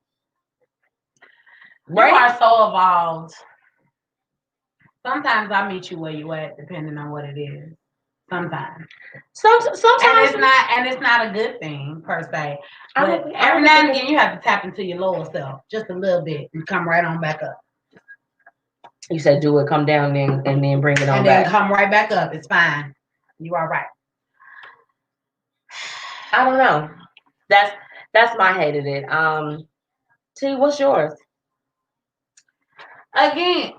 Right? You are so evolved. Sometimes I meet you where you at, depending on what it is. Sometimes. Sometimes and it's not a good thing per se. But every now and again you have to tap into your lower self just a little bit and come right on back up. You said do it, come down and then bring it on and back. And then come right back up. It's fine. You are right. I don't know. That's my hated it. T, what's yours? Again,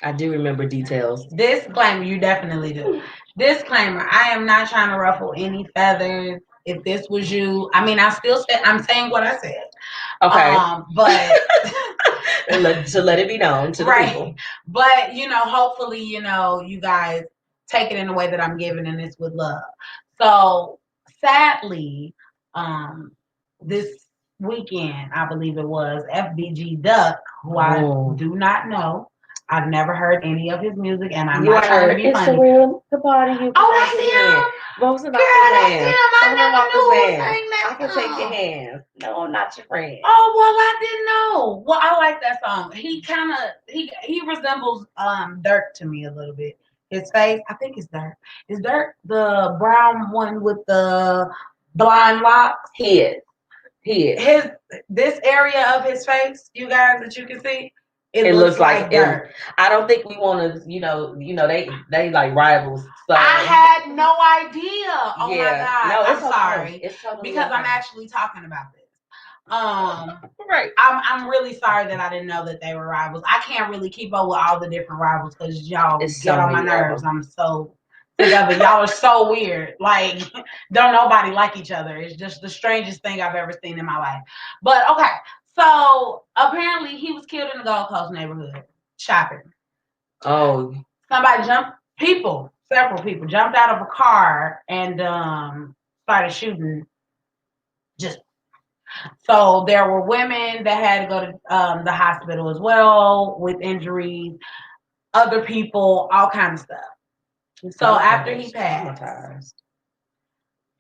I do remember details. disclaimer, you definitely do. Disclaimer, I am not trying to ruffle any feathers. If this was you, I mean, I'm saying what I said. Okay. But to let it be known to the people. But hopefully, you guys take it in the way that I'm giving, and it's with love. So sadly, this weekend, I believe it was, FBG Duck, who I do not know. I've never heard any of his music, and I'm not trying to be funny. It's real, the party you I see him. Rosen Girl, I see him. I never knew who sang I can take your hands. No, not your friend. Oh, well, I didn't know. Well, I like that song. He kind of he resembles Dirk to me a little bit. His face, I think it's Dirk. Is Dirk the brown one with the blonde locks? He is. This area of his face, you guys, that you can see. It looks like Dirk. I don't think we want to, they like rivals. So I had no idea. Oh my God. No, I'm sorry. It's totally because I'm actually talking about this. Right. I'm really sorry that I didn't know that they were rivals. I can't really keep up with all the different rivals because y'all get on my nerves. I'm so together. Y'all are so weird. Like, don't nobody like each other. It's just the strangest thing I've ever seen in my life. But okay. So apparently he was killed in the Gold Coast neighborhood shopping. Oh. Several people jumped out of a car and started shooting. So there were women that had to go to the hospital as well with injuries, other people, all kinds of stuff. So after he passed,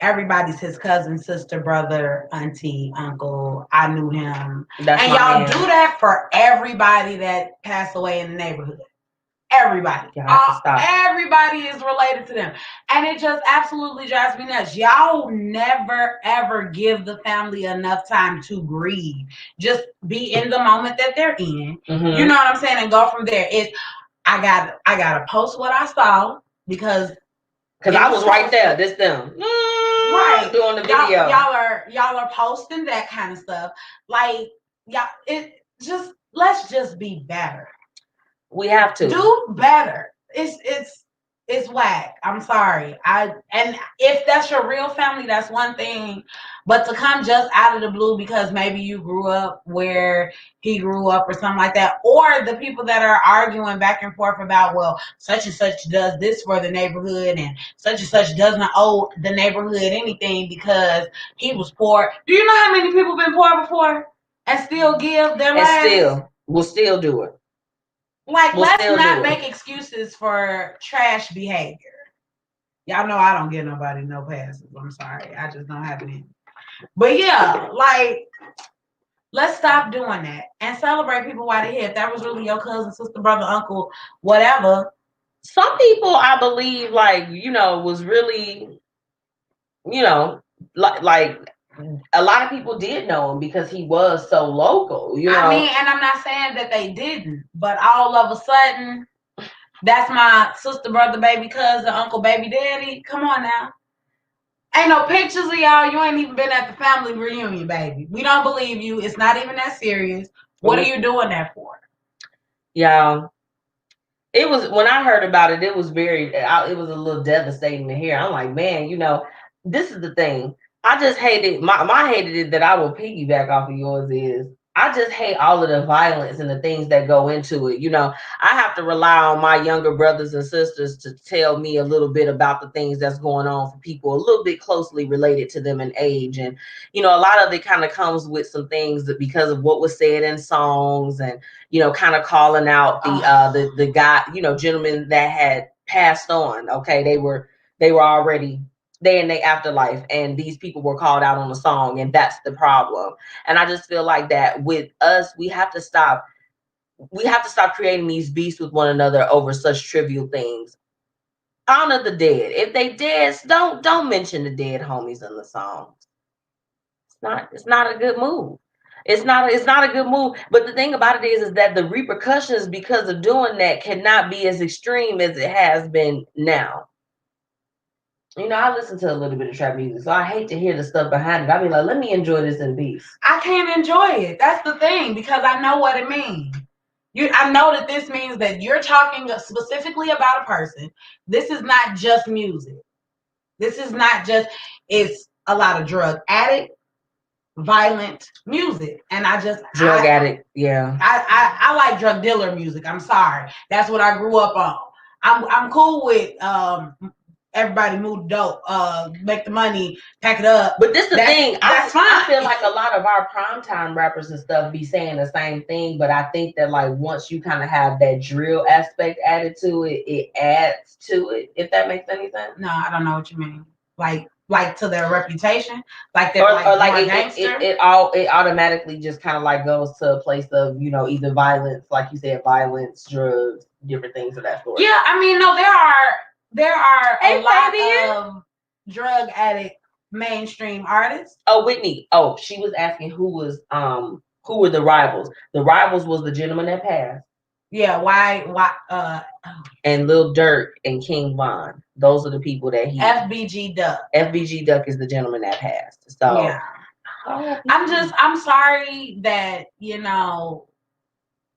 everybody's his cousin, sister, brother, auntie, uncle. I knew him. And y'all do that for everybody that passed away in the neighborhood. Everybody. Everybody is related to them. And it just absolutely drives me nuts. Y'all never, ever give the family enough time to grieve. Just be in the moment that they're in. Mm-hmm. You know what I'm saying? And go from there. I gotta post what I saw because I was right there. This them. Right. Doing the video. Y'all are posting that kind of stuff. Like, let's just be better. We have to do better. It's whack. I'm sorry. And if that's your real family, that's one thing. But to come just out of the blue because maybe you grew up where he grew up or something like that, or the people that are arguing back and forth about, well, such and such does this for the neighborhood and such doesn't owe the neighborhood anything because he was poor. Do you know how many people been poor before and still give their lives? We'll still do it. Like, let's not make excuses for trash behavior. Y'all know I don't give nobody no passes. I'm sorry. I just don't have any. But yeah, like, let's stop doing that and celebrate people while they're here. If that was really your cousin, sister, brother, uncle, whatever. Some people, I believe, was really, like a lot of people did know him because he was so local, I mean, and I'm not saying that they didn't, but all of a sudden, that's my sister, brother, baby, cousin, uncle, baby, daddy. Come on now. Ain't no pictures of y'all. You ain't even been at the family reunion, baby. We don't believe you. It's not even that serious. What are you doing that for? Yeah. It was, when I heard about it, it was a little devastating to hear. I'm like, man, this is the thing. I just hated my hated it that I will piggyback off of yours is I just hate all of the violence and the things that go into it. I have to rely on my younger brothers and sisters to tell me a little bit about the things that's going on for people a little bit closely related to them in age. And, a lot of it kind of comes with some things that because of what was said in songs and, kind of calling out the guy, gentlemen that had passed on. Okay. They were already they in their afterlife and these people were called out on the song, and that's the problem. And I just feel like that with us, we have to stop creating these beasts with one another over such trivial things. Honor the dead. If they dead, don't mention the dead homies in the songs. It's not a good move. It's not a good move. But the thing about it is that the repercussions because of doing that cannot be as extreme as it has been now. I listen to a little bit of trap music, so I hate to hear the stuff behind it. I be like, let me enjoy this in peace. I can't enjoy it. That's the thing, because I know what it means. I know that this means that you're talking specifically about a person. This is not just music. This is not just, it's a lot of drug addict, violent music. And drug addict, yeah. I like drug dealer music. I'm sorry. That's what I grew up on. I'm cool with everybody move dope, make the money, pack it up. But this is the thing. That's fine. I feel like a lot of our primetime rappers and stuff be saying the same thing, but I think that like once you kind of have that drill aspect added to it, it adds to it. If that makes any sense. No, I don't know what you mean. Like to their reputation, like they're or like gangster. It automatically just kind of like goes to a place of, you know, either violence, like you said, violence, drugs, different things of that sort. Yeah, I mean, no, there are a lot of drug addict mainstream artists. Oh, Whitney. Oh, she was asking who were the rivals. The rivals was the gentleman that passed. Yeah, why and Lil Durk and King Von. Those are the people that he FBG Duck. FBG Duck is the gentleman that passed. So yeah. I'm sorry that, you know,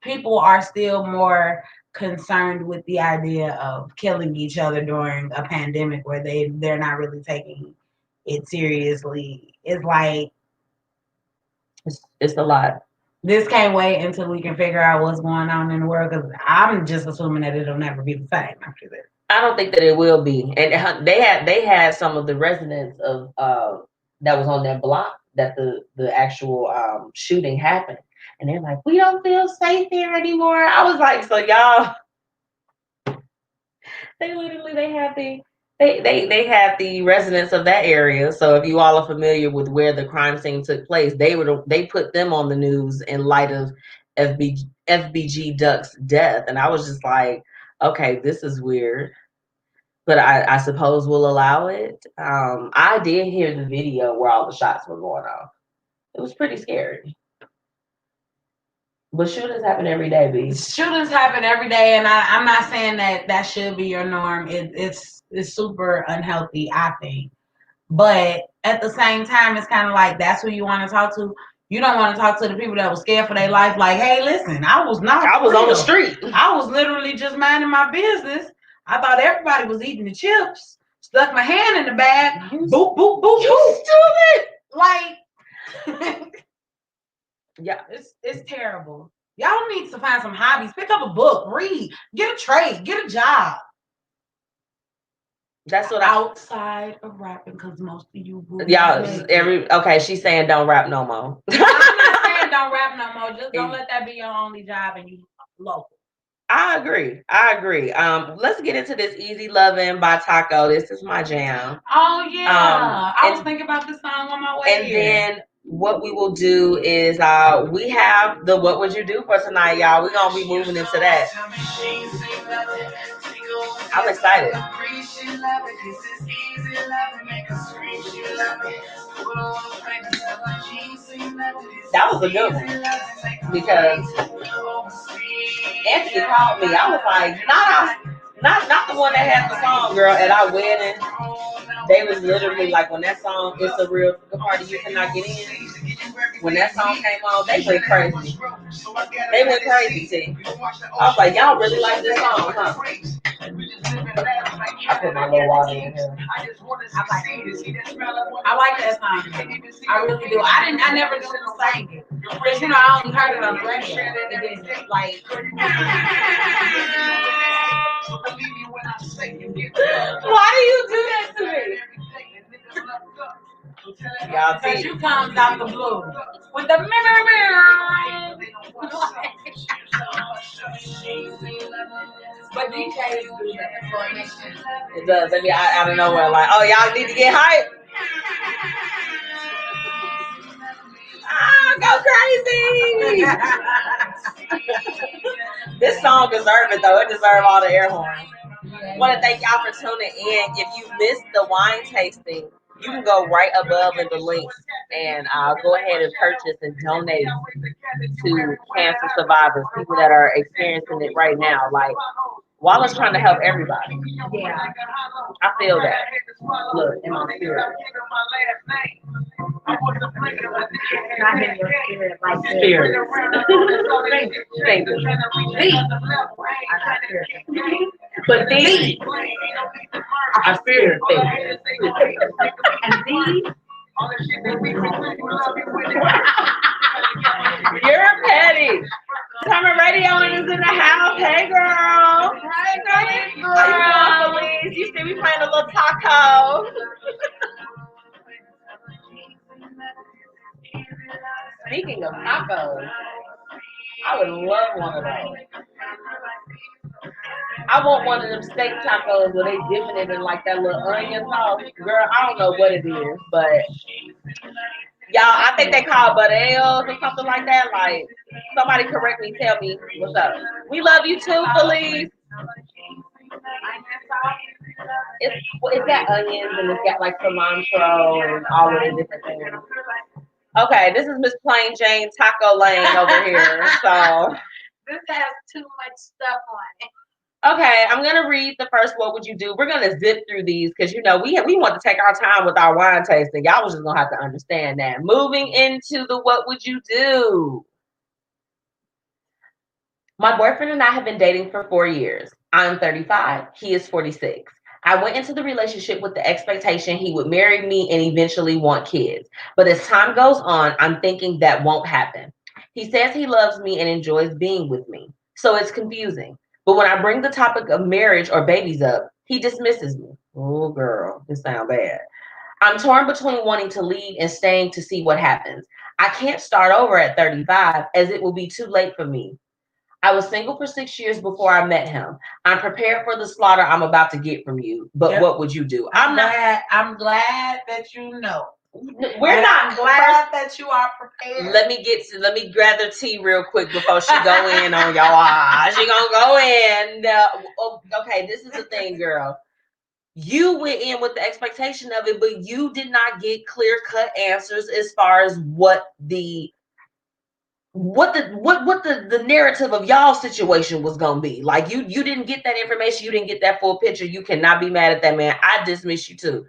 people are still more concerned with the idea of killing each other during a pandemic where they're not really taking it seriously. It's like it's a lot. This can't wait until we can figure out what's going on in the world, because I'm just assuming that it'll never be the same after this. I don't think that it will be. And they had some of the residents of that was on that block that the actual shooting happened, and they're like, we don't feel safe here anymore. I was like, so y'all, they had the residents of that area. So if you all are familiar with where the crime scene took place, they put them on the news in light of FBG Duck's death, and I was just like, okay, this is weird. But I suppose we'll allow it. I did hear the video where all the shots were going off. It was pretty scary. But shootings happen every day, B. Shootings happen every day, and I'm not saying that should be your norm. It's super unhealthy, I think. But at the same time, it's kind of like that's who you want to talk to. You don't want to talk to the people that were scared for their life. Like, hey, listen, I was on the street. I was literally just minding my business. I thought everybody was eating the chips. Stuck my hand in the bag. Boop, boop, boop, boop. Stupid. Like, yeah, it's terrible. Y'all need to find some hobbies. Pick up a book, read, get a trade, get a job. That's what outside of rapping, because most of you okay, she's saying don't rap no more. I'm not saying don't rap no more. Just don't let that be your only job and you local. I agree. Let's get into this Easy Lovin' by Taco. This is my jam. Oh yeah. I was thinking about this song on my way here. And then what we will do is we have the What Would You Do for tonight, y'all. We're gonna be moving into that. I'm excited. That was a good one because Anthony called me. I was like, not the one that had the song, girl, at our wedding. They was literally like, when that song, It's a Real Party You Cannot Get In. When that song came on, they went crazy. They went crazy, too. I was like, y'all really like this song, huh? I put my little water in here. I like that song. I really do. I never knew to sang it. Because, you know, I only heard it on the radio. It didn't, like... Why do you do that to me? Y'all see, you comes out the blue with the but DJs do that. It does. I mean, out of nowhere, like, oh, y'all need to get hype. Go crazy. This song deserves it, though. It deserves all the air horns. Want to thank y'all for tuning in. If you missed the wine tasting, you can go right above in the links and go ahead and purchase and donate to cancer survivors, people that are experiencing it right now. Like, Wallace trying to help everybody. Yeah. I feel that. Look, in my spirit. Not in your spirit like this. Spirit. Thank you. But these, I spirit things. And these, You're petty. Summer Radio is in the house. Hey, girl. Hey, girl. How you doing, Felice? You see me playing a little taco. Speaking of tacos, I would love one of those. I want one of them steak tacos where they dipping it in like that little onion sauce. Girl, I don't know what it is, but y'all, I think they call buttaels or something like that. Like, somebody correct me, tell me what's up. We love you too, Felice. It's got onions and it's got like cilantro and all of the different things. Okay, this is Miss Plain Jane Taco Lane over here. So This has too much stuff on it. okay, I'm gonna read the first what would you do. We're gonna zip through these because we want to take our time with our wine tasting. Y'all was just gonna have to understand that. Moving into the what would you do? My boyfriend and I have been dating for 4 years. I'm 35, he is 46. I went into the relationship with the expectation he would marry me and eventually want kids. But as time goes on, I'm thinking that won't happen. He says he loves me and enjoys being with me. So it's confusing. But when I bring the topic of marriage or babies up, he dismisses me. Oh, girl, this sounds bad. I'm torn between wanting to leave and staying to see what happens. I can't start over at 35 as it will be too late for me. I was single for 6 years before I met him. I'm prepared for the slaughter I'm about to get from you. But what would you do? I'm glad that you know. We're not. I'm glad that you are prepared. Let me gather tea real quick before she go in on y'all. She gonna go in. Okay, this is the thing, girl. You went in with the expectation of it, but you did not get clear-cut answers as far as what the narrative of y'all situation was gonna be. Like you didn't get that information, you didn't get that full picture. You cannot be mad at that man. I dismiss you too.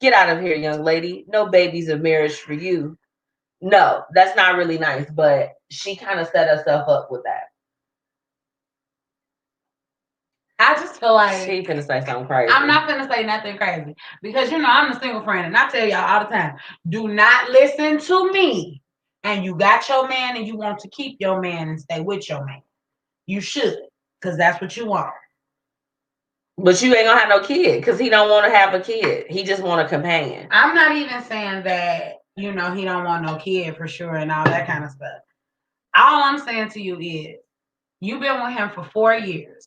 Get out of here, young lady. No babies of marriage for you. No, that's not really nice, but she kind of set herself up with that. I just feel like she finna say something crazy. I'm not finna say nothing crazy because I'm the single friend, and I tell y'all all the time, do not listen to me. And you got your man and you want to keep your man and stay with your man. You should, because that's what you want. But you ain't gonna have no kid because he don't want to have a kid. He just want a companion. I'm not even saying that, he don't want no kid for sure and all that kind of stuff. All I'm saying to you is you've been with him for 4 years.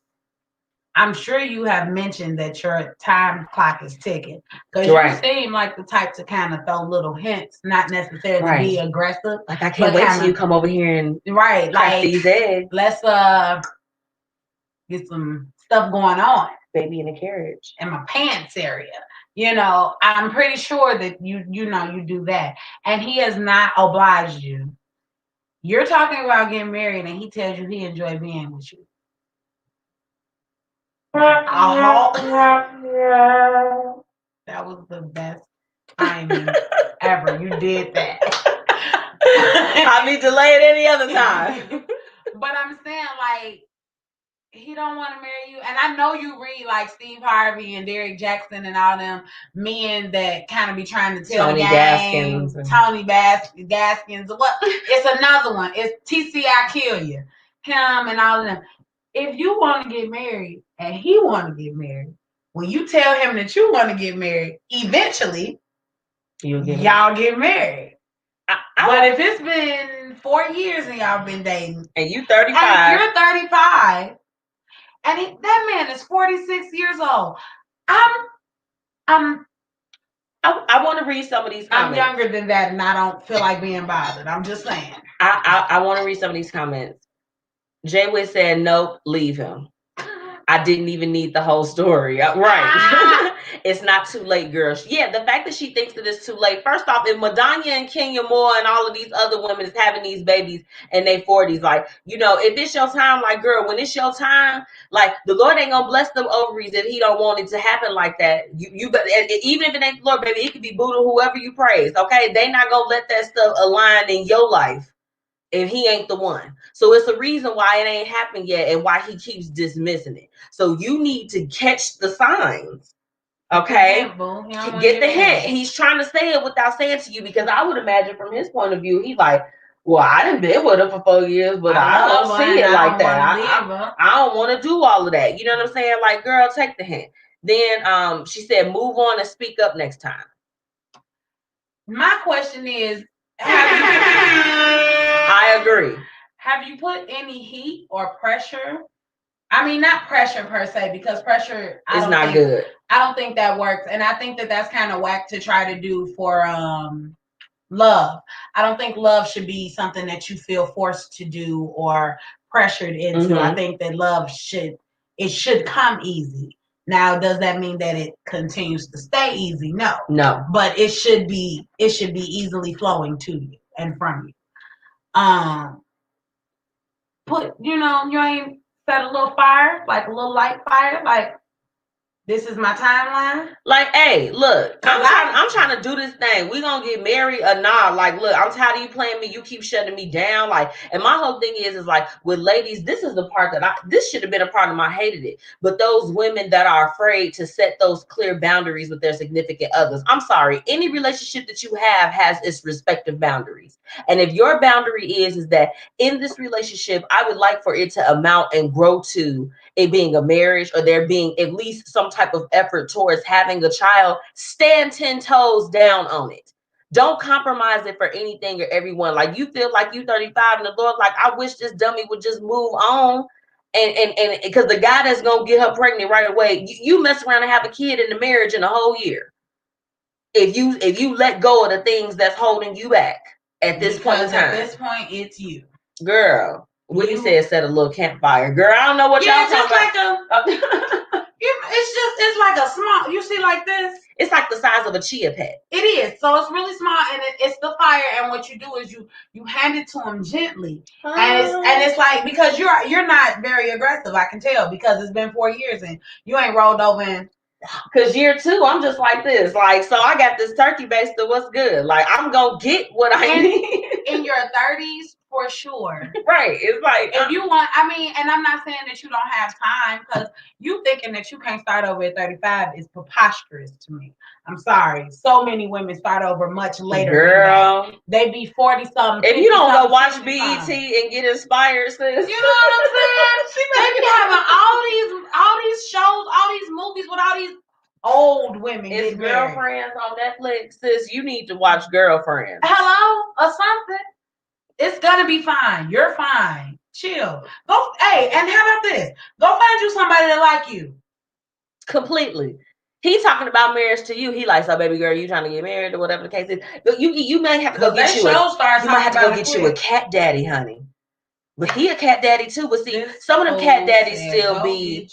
I'm sure you have mentioned that your time clock is ticking because you seem like the type to kind of throw little hints, not necessarily be aggressive. Like I can't wait till you come over here and crack these eggs. Let's get some stuff going on. Baby in the carriage. In my pants area. I'm pretty sure that you do that. And he has not obliged you. You're talking about getting married and he tells you he enjoyed being with you. That was the best timing ever. You did that. I'll be delayed any other time. But I'm saying, like, he don't want to marry you. And I know you read like Steve Harvey and Derek Jackson and all them men that kind of be trying to tell Gaskins. Tony Gaskins. What? It's another one. It's TCI Kill You. Him and all of them. If you want to get married and he want to get married, when you tell him that you want to get married, eventually y'all get married. But if it's been 4 years and y'all been dating, and you 35, and you're 35, and that man is 46 years old, I want to read some of these comments. I'm younger than that, and I don't feel like being bothered. I'm just saying. I want to read some of these comments. Jay Witt said, "Nope, leave him. I didn't even need the whole story." Right. It's not too late, girls. Yeah, the fact that she thinks that it's too late. First off, if Madonna and Kenya Moore and all of these other women is having these babies in their 40s, like, you know, if it's your time, like, girl, when it's your time, like, the Lord ain't gonna bless them ovaries if he don't want it to happen like that. You even if it ain't the Lord, baby, it could be Buddha, whoever you praise, okay? They not gonna let that stuff align in your life if he ain't the one. So it's a reason why it ain't happened yet and why he keeps dismissing it. So you need to catch the signs. Okay? Get the hint. He's trying to say it without saying to you, because I would imagine from his point of view, he's like, well, I done been with her for 4 years, but I don't see it like that. I don't want to do all of that. You know what I'm saying? Like, girl, take the hint. Then she said, move on and speak up next time. My question is, I agree. Have you put any heat or pressure? I mean, not pressure per se, because pressure is not good. I don't think that works, and I think that that's kind of whack to try to do for love. I don't think love should be something that you feel forced to do or pressured into. I think that love should come easy. Now, does that mean that it continues to stay easy? No. But it should be easily flowing to you and from you. You ain't set a little fire, like a little light fire, like, this is my timeline. Like, hey, look, I'm trying to do this thing. We gonna get married or not? Like, look, I'm tired of you playing me. You keep shutting me down. Like, and my whole thing is like, with ladies, this is the part that this should have been a part of my hated it. But those women that are afraid to set those clear boundaries with their significant others. I'm sorry. Any relationship that you have has its respective boundaries. And if your boundary is that in this relationship, I would like for it to amount and grow to it being a marriage, or there being at least some type of effort towards having a child, stand 10 toes down on it. Don't compromise it for anything or everyone. Like, you feel like you 35 and the Lord like, I wish this dummy would just move on. And because the guy that's gonna get her pregnant right away, you mess around and have a kid in the marriage in a whole year. If you let go of the things that's holding you back at this point in time. At this point, it's you. Girl. Whitney said set a little campfire. Girl, I don't know what y'all talking about. It's like a small, you see, like this? It's like the size of a chia pet. It is. So it's really small, and it's the fire, and what you do is you hand it to him gently. And it's like, because you're not very aggressive, I can tell, because it's been 4 years and you ain't rolled over in. Because year 2, I'm just like this. Like, so I got this turkey based of what's good. Like, I'm going to get what I need. In your 30s, for sure. Right. It's like, if you want, I mean, and I'm not saying that you don't have time, because you thinking that you can't start over at 35 is preposterous to me. I'm sorry. So many women start over much later. Girl. They be 40-something. If you don't go watch BET and get inspired, sis. You know what I'm saying? They be having all these shows, all these movies with all these old women. It's Girlfriends on Netflix, sis. You need to watch Girlfriends. Hello? Or something. It's gonna be fine. You're fine. Chill. Go. Hey, and how about this? Go find you somebody that like you. Completely. He talking about marriage to you. He like, so baby girl, you trying to get married or whatever the case is. But you may have to go get you a cat daddy, honey. But he a cat daddy too. But see, some of them cat daddies still be.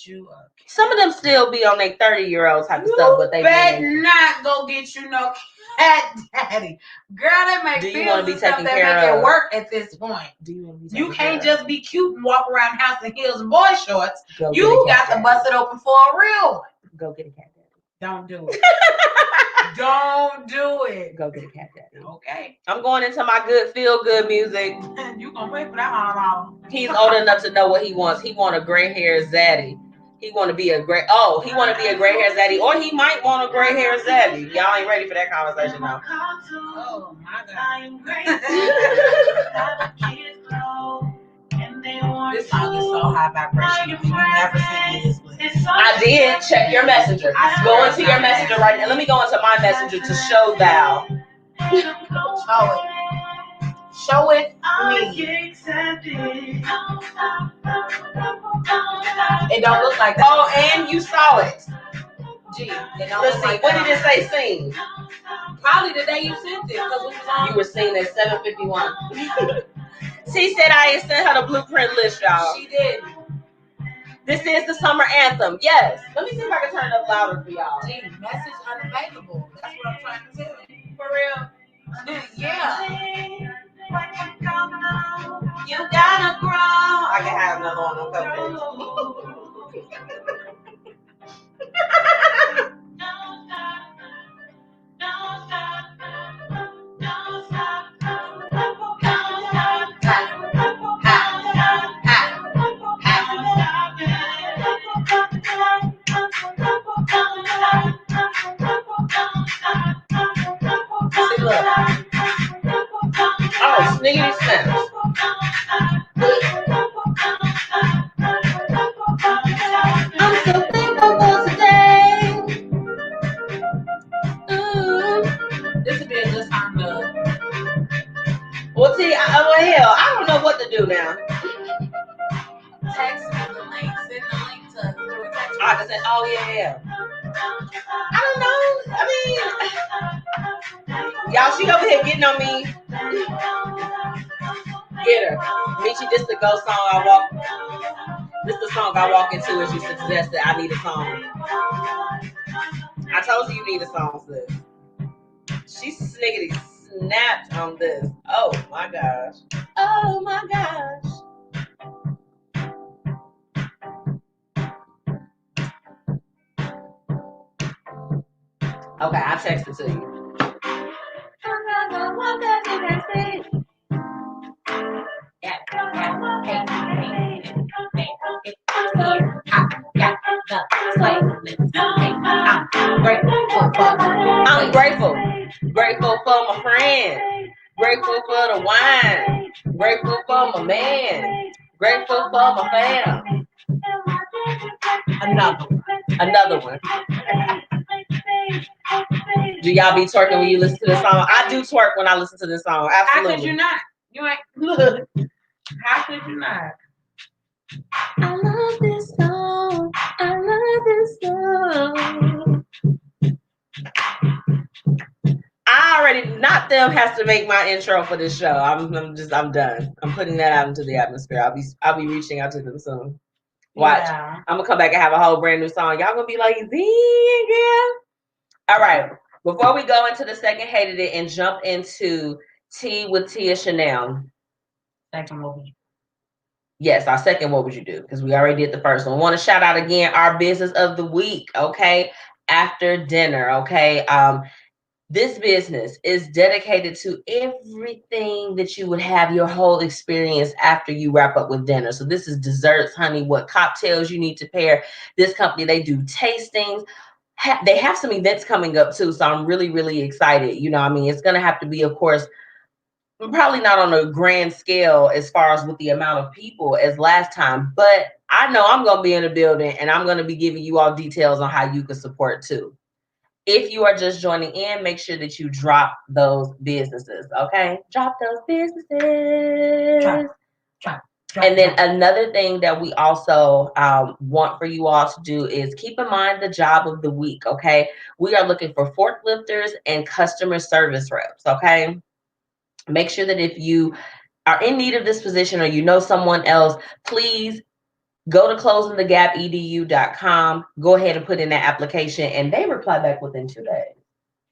Some of them still be on their 30-year-old type of stuff. But they better not go get you no cat daddy, girl. That makes you want to be taken care of? Make it work at this point. You can't just be cute and walk around the house in heels and boy shorts. You got to bust it open for a real one. Go get a cat daddy. Don't do it. Don't do it. Go get a cat daddy. Okay. I'm going into my good feel good music. You gonna wait for that $100. He's old enough to know what he wants. He want a gray hair zaddy. He want to be a gray. Oh, he want to be a gray hair zaddy, or he might want a gray hair zaddy. Y'all ain't ready for that conversation now. Oh my God. This song is so high vibration. You never seen this with. I did. Check your messenger. Go into your messenger right now. Let me go into my messenger to show thou. Show it me. It don't look like that. Oh, and you saw it. Gee, let's see. What did it say? Sing. Probably the day you sent it. You were seen at 7:51. She said I ain't sent her the blueprint list, y'all. She did. This is the summer anthem. Yes. Let me see if I can turn it up louder for y'all. Gee, message unavailable. That's what I'm trying to tell you. For real. Yeah. You gotta grow. I can have another one on cupcakes. See, look. Oh, sniggity snaps. I'm so thankful for today. This would be a good time to Well, see, well, hell, I don't know what to do now. text me the link, send the link to through a text. I can say, oh yeah. I don't know. I mean, y'all, she over here getting on me. Get her. Meet you, this the go song I walk. This the song I walk into as you suggest that I need a song. I told you need a song, sis. She sniggity snapped on this. Oh my gosh. Oh my gosh. Okay, I texted to you. I'm grateful. Grateful for my friends. Grateful for the wine. Grateful for my man. Grateful for my fam. Another one. Do y'all be twerking when you listen to this song? I do twerk when I listen to this song. How Absolutely. could you not? You ain't look. How could you not? I love this song. I love this song. I already, not them has to make my intro for this show. I'm done. I'm putting that out into the atmosphere. I'll be reaching out to them soon. Watch. Yeah. I'm gonna come back and have a whole brand new song. Y'all gonna be like, yeah. All right. Before we go into the second hated it and jump into Tea with Tia Chanel. Second, what would you do? Yes, our second, what would you do? Because we already did the first one. Want to shout out again our business of the week, okay? After dinner, okay? This business is dedicated to everything that you would have your whole experience after you wrap up with dinner. So this is desserts, honey, what cocktails you need to pair. This company, they do tastings. They have some events coming up too. So I'm really, really excited. You know, I mean, it's going to have to be, of course, probably not on a grand scale as far as with the amount of people as last time, but I know I'm going to be in the building and I'm going to be giving you all details on how you can support too. If you are just joining in, make sure that you drop those businesses, okay? Drop those businesses. Drop, and then another thing that we also want for you all to do is keep in mind the job of the week, okay? We are looking for forklifters and customer service reps, okay? Make sure that if you are in need of this position or you know someone else, please go to ClosingTheGapEDU.com. Go ahead and put in that application, and they reply back within 2 days.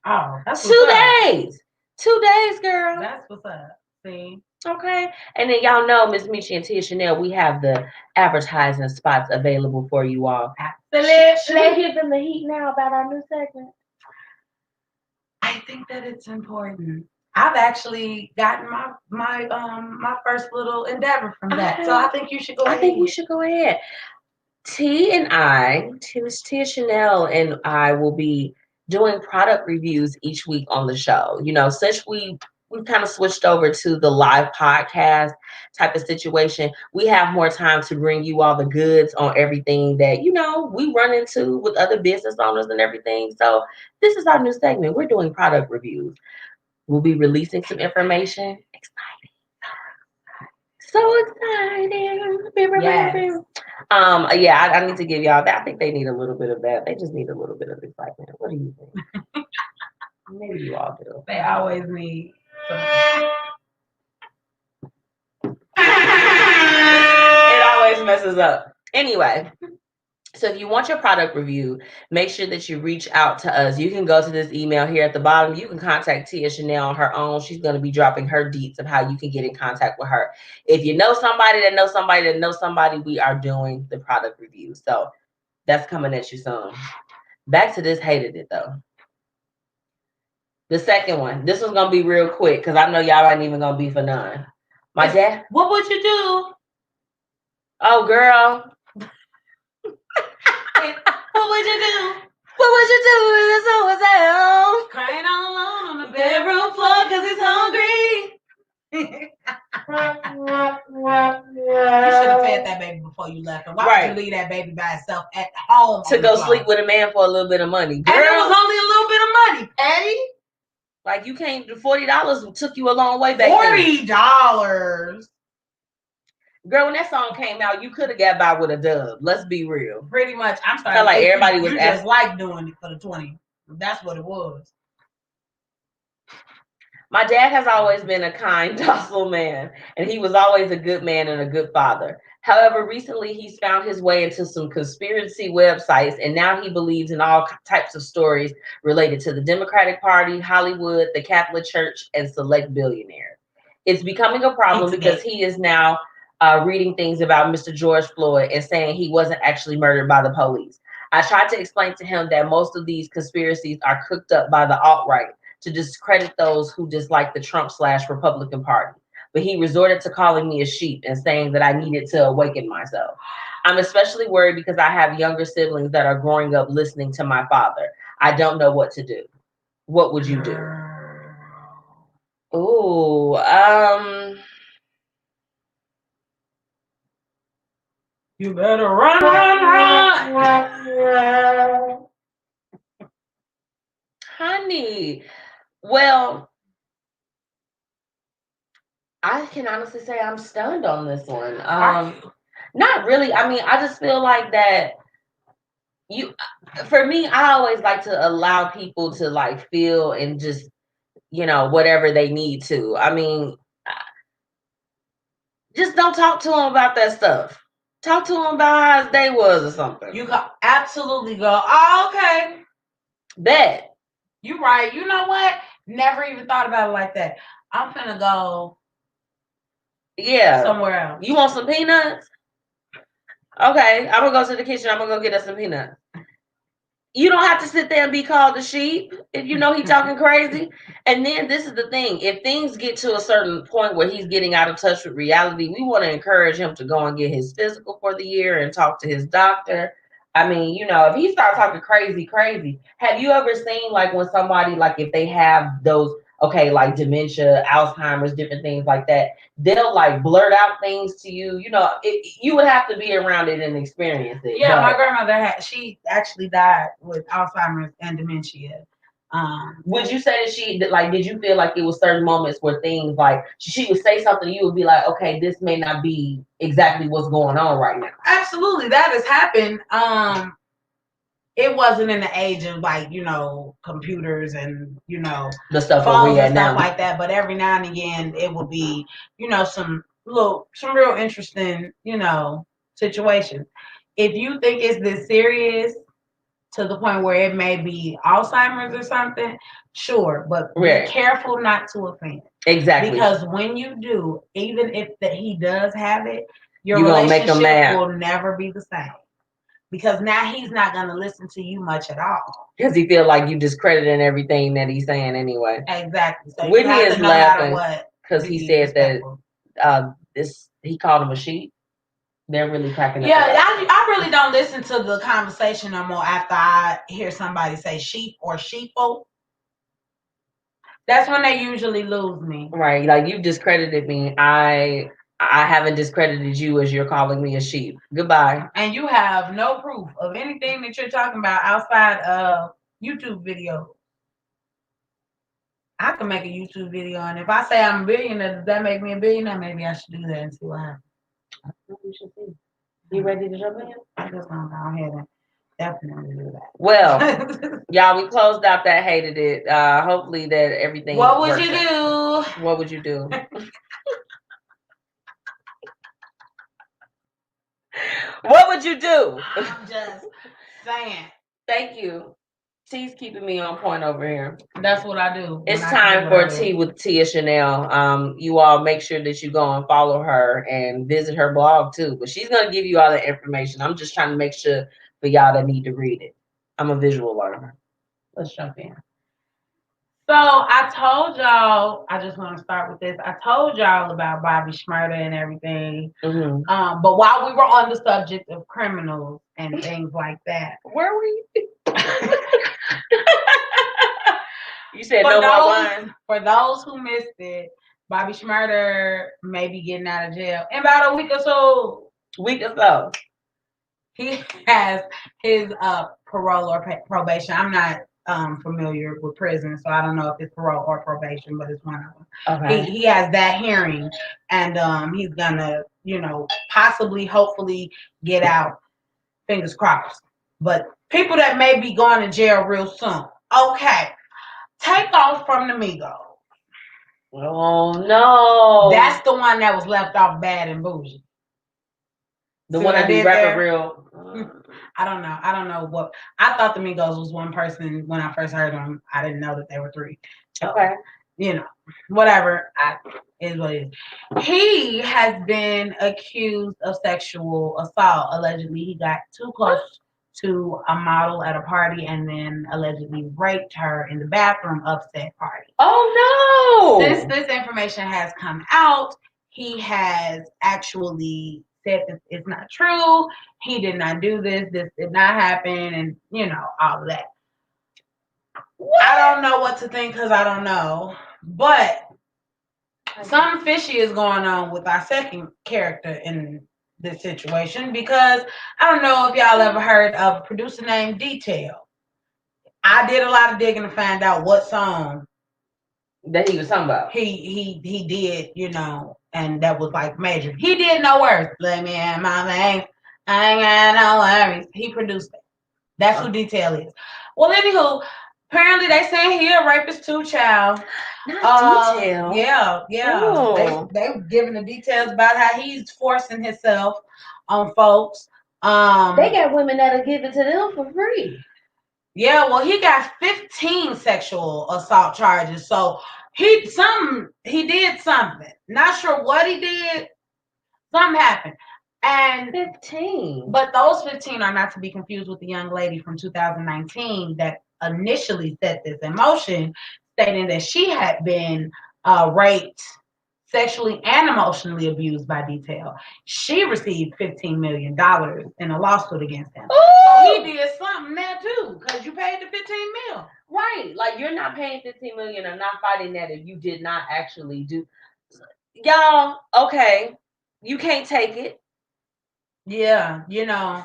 Oh, that's 2 days. 2 days, girl. That's what's up. See? Okay. And then y'all know, MzMetchi and Tea Chanel, we have the advertising spots available for you all. Absolutely. Should I give them the heat now about our new segment? I think that it's important. I've actually gotten my first little endeavor from that. So I think you should go ahead. I think we should go ahead. Tia Chanel and I will be doing product reviews each week on the show. You know, since we've kind of switched over to the live podcast type of situation, we have more time to bring you all the goods on everything that, you know, we run into with other business owners and everything. So this is our new segment. We're doing product reviews. We'll be releasing some information. Exciting. So exciting. Yes. Yeah, I need to give y'all that. I think they need a little bit of that. They just need a little bit of excitement. What do you think? Maybe you all do. They always need some. It always messes up. Anyway, so if you want your product review, make sure that you reach out to us. You can go to this email here at the bottom. You can contact Tia Chanel on her own. She's going to be dropping her deets of how you can get in contact with her. If you know somebody that knows somebody that knows somebody, we are doing the product review. So that's coming at you soon. Back to this hated it though. The second one. This one's going to be real quick because I know y'all ain't even going to be for none. My dad. What would you do? Oh, girl. What would you do? What would you do if the sun was out? Crying all alone on the bedroom floor because he's hungry. You should have fed that baby before you left. And why would you leave that baby by itself at home to go sleep with a man for a little bit of money? Girl, and it was only a little bit of money, Patty. Like you came to $40 took you a long way back. $40. Girl, when that song came out, you could have got by with a dub. Let's be real. Pretty much. I'm sorry. Felt like everybody was just like doing it for the 20. That's what it was. My dad has always been a kind, docile man, and he was always a good man and a good father. However, recently he's found his way into some conspiracy websites, and now he believes in all types of stories related to the Democratic Party, Hollywood, the Catholic Church, and select billionaires. It's becoming a problem because he is now reading things about Mr. George Floyd and saying he wasn't actually murdered by the police. I tried to explain to him that most of these conspiracies are cooked up by the alt-right to discredit those who dislike the Trump/Republican Party. But he resorted to calling me a sheep and saying that I needed to awaken myself. I'm especially worried because I have younger siblings that are growing up listening to my father. I don't know what to do. What would you do? Ooh, you better run. Honey. Well, I can honestly say I'm stunned on this one. Not really. I mean, I just feel like that for me, I always like to allow people to like feel and just, whatever they need to. I mean, just don't talk to them about that stuff. Talk to them about how his day was or something. You can absolutely go, oh, okay. Bet. You right. You know what? Never even thought about it like that. I'm finna go. Yeah. Somewhere else. You want some peanuts? Okay. I'm gonna go to the kitchen. I'm gonna go get us some peanuts. You don't have to sit there and be called a sheep if you know he's talking crazy. And then this is the thing. If things get to a certain point where he's getting out of touch with reality, we want to encourage him to go and get his physical for the year and talk to his doctor. I mean, if he starts talking crazy, have you ever seen like when somebody, like if they have those, like dementia, Alzheimer's, different things like that, they'll like blurt out things to you. You would have to be around it and experience it. Yeah, my grandmother she actually died with Alzheimer's and dementia. Would you say that did you feel like it was certain moments where things like she would say something, you would be like, okay, this may not be exactly what's going on right now? Absolutely, that has happened. It wasn't in the age of like, computers and, the stuff phones and stuff like that. But every now and again, it would be, some real interesting, situations. If you think it's this serious to the point where it may be Alzheimer's or something, sure. But be careful not to offend. Exactly. Because when you do, even if he does have it, your relationship will never be the same. Because now he's not going to listen to you much at all. Because he feel like you discrediting everything that he's saying anyway. Exactly. So Whitney is laughing because he said that he called him a sheep. They're really cracking up. Yeah, I really don't listen to the conversation no more after I hear somebody say sheep or sheeple. That's when they usually lose me. Right. Like you discredited me. I haven't discredited you as you're calling me a sheep. Goodbye. And you have no proof of anything that you're talking about outside of YouTube videos. I can make a YouTube video, and if I say I'm a billionaire, does that make me a billionaire? Maybe I should do that and see what happens. You should see. You ready to jump in? I just want to go ahead and definitely do that. Well, y'all, we closed out that hated it. Hopefully that everything. What would you do? What would you do? What would would you do? I'm just saying. Thank you. Tea's keeping me on point over here. That's what I do. It's time for Tea with Tia Chanel. You all make sure that you go and follow her and visit her blog too. But she's gonna give you all the information. I'm just trying to make sure for y'all that need to read it. I'm a visual learner. Let's jump in. So I told y'all, I just want to start with this. I told y'all about Bobby Shmurda and everything. Mm-hmm. But while we were on the subject of criminals and things like that, where were you? You said no more wine. For those who missed it, Bobby Shmurda may be getting out of jail in about a week or so. He has his parole or probation. I'm not familiar with prison, so I don't know if it's parole or probation, but it's one of them. Okay. He has that hearing, and he's gonna, possibly, hopefully get out. Fingers crossed. But people that may be going to jail real soon. Okay. Take off from the Migos. Oh no. That's the one that was left off Bad and Bougie. The one that be rapping real. I don't know what. I thought the Migos was one person when I first heard them. I didn't know that they were three. Okay. Whatever. Is what it is. He has been accused of sexual assault. Allegedly, he got too close to a model at a party and then allegedly raped her in the bathroom of said party. Oh no! Since this information has come out, he has actually said that it's not true. He did not do this. This did not happen, and all of that. What? I don't know what to think because I don't know, but something fishy is going on with our second character in this situation, because I don't know if y'all ever heard of a producer named Detail. I did a lot of digging to find out what song that he was talking about. He did, and that was like major. He did No Worries. Let me in my vein. I ain't got no worries. He produced it. That's who Detail is. Well, anywho, apparently they saying he a rapist too, child. Not Detail. Yeah. They were giving the details about how he's forcing himself on folks. They got women that'll give it to them for free. Yeah, well, he got 15 sexual assault charges. So he did something. Not sure what he did. Something happened. And 15. But those 15 are not to be confused with the young lady from 2019 that initially set this in motion, stating that she had been raped, sexually and emotionally abused by Detail. She received $15 million in a lawsuit against him. Ooh! So he did something there too, because you paid the 15 mil. Right. Like, you're not paying 15 million or not fighting that if you did not actually do. Y'all, okay. You can't take it. Yeah,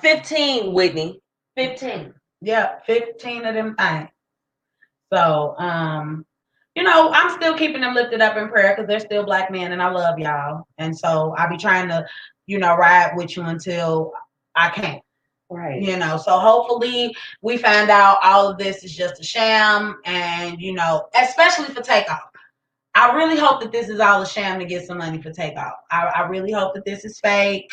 15, Whitney. 15. Yeah, 15 of them things. So, I'm still keeping them lifted up in prayer because they're still black men and I love y'all. And so I'll be trying to, ride with you until I can. Right. So hopefully we find out all of this is just a sham, and, especially for Takeoff. I really hope that this is all a sham to get some money for Takeoff. I really hope that this is fake.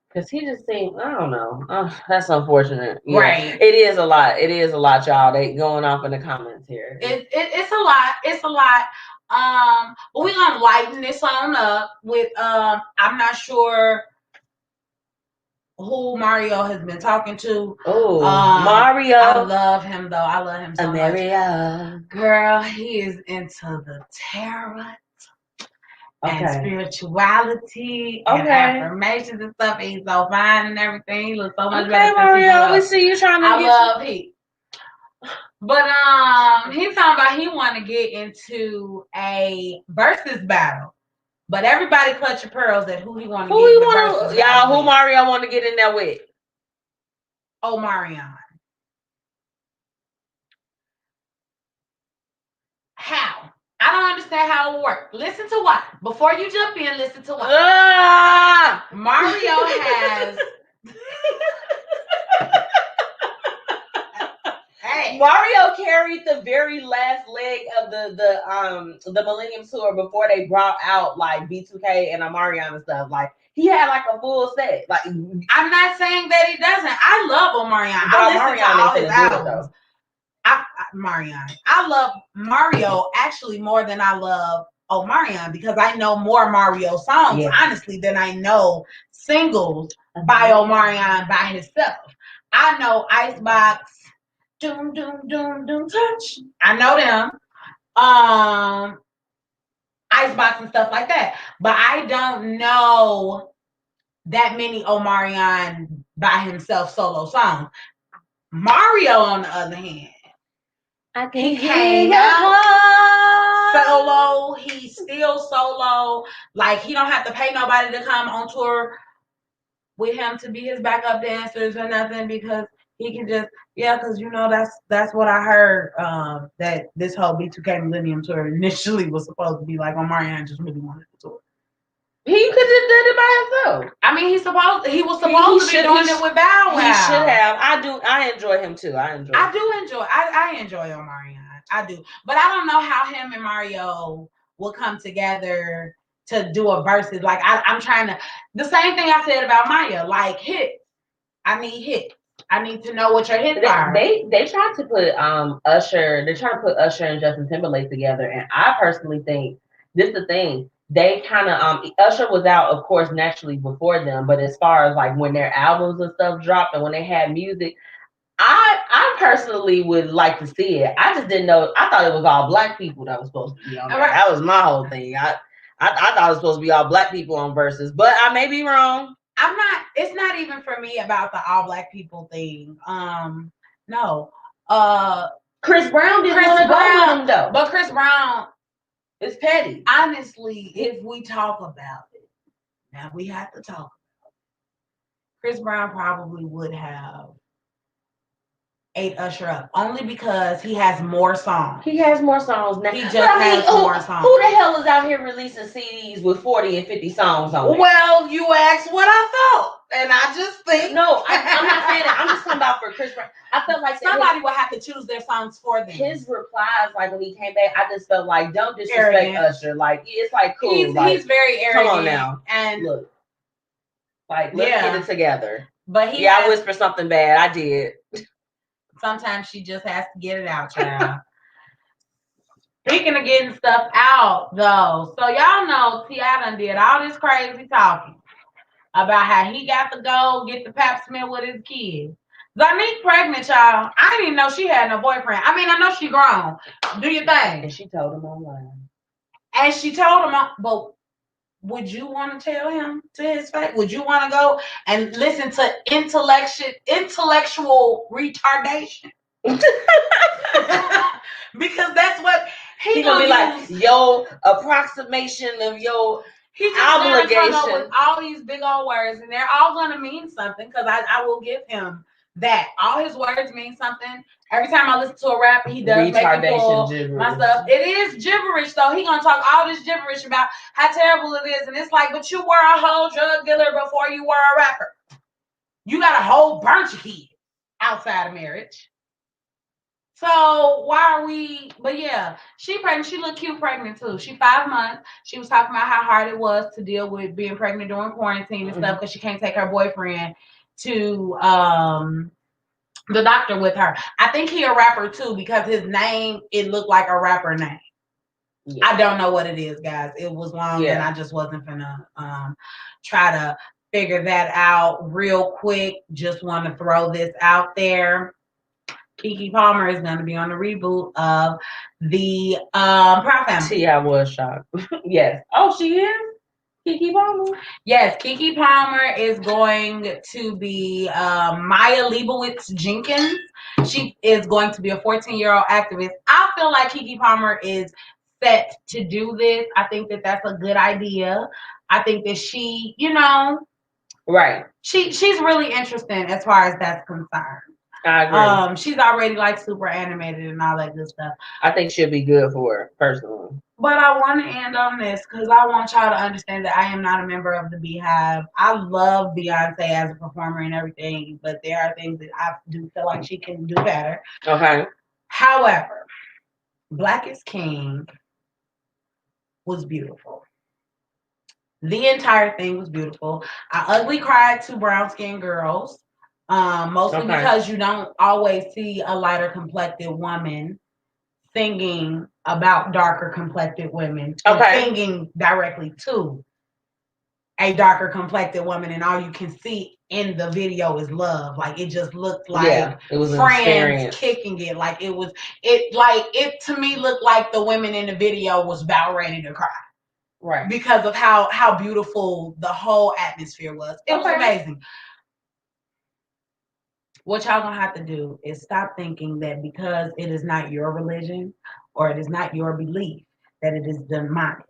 Because he just seemed, I don't know. Oh, that's unfortunate. Yeah. Right. It is a lot. It is a lot, y'all. They going off in the comments here. It's a lot. It's a lot. But we're gonna lighten this on up with I'm not sure who Mario has been talking to. Oh, Mario. I love him though. I love him so Mario. much. Girl, he is into the tarot. And spirituality and affirmations and stuff. He's so fine and everything. He looks so much better. Mario, we see you trying to love Pete. But he's talking about he want to get into a versus battle. But everybody clutch your pearls at who he want to get in the versus battle. Y'all, who Mario want to get in there with? Oh, Marion. How? I don't understand how it works. Listen to what? Before you jump in, listen to what? Mario has... Mario carried the very last leg of the Millennium Tour before they brought out like B2K and Omarion and stuff. Like he had like a full set. Like I'm not saying that he doesn't. I love Omarion. but I listen to all Omarion his ain't finna do it albums. though. Marion. I love Mario actually more than I love Omarion because I know more Mario songs, honestly, than I know singles by Omarion by himself. I know Icebox, Doom, Doom, Doom, Doom, Touch. I know them. Icebox and stuff like that. But I don't know that many Omarion by himself solo songs. Mario, on the other hand, he came out solo. He's still solo. Like he don't have to pay nobody to come on tour with him to be his backup dancers or nothing because he can just because that's what I heard that this whole B2K Millennium Tour initially was supposed to be like Omarion just really wanted the tour. He could have did it by himself. I mean, he was supposed to be doing it with Bow Wow. He should have. I enjoy him too. I enjoy Omarion. I do. But I don't know how him and Mario will come together to do a versus. Like I'm trying to the same thing I said about Maya, like hits. I need hits. I need to know what your hits are. They tried to put Usher, they're trying to put Usher and Justin Timberlake together, and I personally think this is the thing. They kind of Usher was out, of course, naturally before them, but as far as like when their albums and stuff dropped and when they had music, I personally would like to see it. I just didn't know. I thought it was all black people that was supposed to be on there. Right. That was my whole thing. I thought it was supposed to be all black people on verses, but I may be wrong. It's not even for me about the all black people thing. No. Chris Brown didn't want to go with him though. But Chris Brown is petty. Honestly, if we talk about it, now we have to talk about it. Chris Brown probably would have ate Usher up only because he has more songs. He has more songs now. He just has more songs. Who the hell is out here releasing CDs with 40 and 50 songs on it? Well, you asked what I thought, and I just think no, I'm not saying that. I'm just talking about for Chris Brown. I felt like somebody would have to choose their songs for them. His replies, like when he came back, I just felt like don't disrespect arrogant. Usher. Like it's like cool. He's very arrogant. Come on now, and look, like let's get it together. But I whispered something bad. I did. Sometimes she just has to get it out, child. Speaking of getting stuff out, though, so y'all know T.I. done did all this crazy talking about how he got to go get the pap smear with his kids. Zanique pregnant, y'all. I didn't even know she had no boyfriend. I mean, I know she grown. Do your thing. And she told him online. And she told him, but would you want to tell him to his face? Would you want to go and listen to intellectual retardation? Because that's what he gonna be like, your approximation of your obligation. Gonna come up with all these big old words, and they're all gonna mean something. Because I will give him that. All his words mean something. Every time I listen to a rap, he does make me pull my stuff. It is gibberish, though. He gonna talk all this gibberish about how terrible it is, and it's like, but you were a whole drug dealer before you were a rapper. You got a whole bunch of kids outside of marriage. So why are we? But yeah, she pregnant. She look cute pregnant too. She 5 months. She was talking about how hard it was to deal with being pregnant during quarantine and stuff because she can't take her boyfriend to the doctor with her. I think he a rapper too because his name, it looked like a rapper name. Yeah. I don't know what it is, guys. It was long and I just wasn't gonna try to figure that out real quick. Just want to throw this out there. Keke Palmer is going to be on the reboot of the Proud Family. I was shocked. Yes. Oh, she is? Keke Palmer? Yes, Keke Palmer is going to be Maya Leibowitz Jenkins. She is going to be a 14-year-old activist. I feel like Keke Palmer is set to do this. I think that that's a good idea. I think that she, right. She's really interesting as far as that's concerned. I agree. She's already like super animated and all that good stuff. I think she'll be good for it, personally. But I want to end on this because I want y'all to understand that I am not a member of the Beehive. I love Beyonce as a performer and everything, but there are things that I do feel like she can do better. Okay. However, Black is King was beautiful. The entire thing was beautiful. I ugly cried to brown skinned girls, mostly because you don't always see a lighter complected woman singing about darker complected women, singing directly to a darker complected woman, and all you can see in the video is love. Like it just looked like it was friends kicking it. Like it to me looked like the women in the video was about ready to cry. Right. Because of how beautiful the whole atmosphere was. It was amazing. What y'all gonna have to do is stop thinking that because it is not your religion or it is not your belief that it is demonic.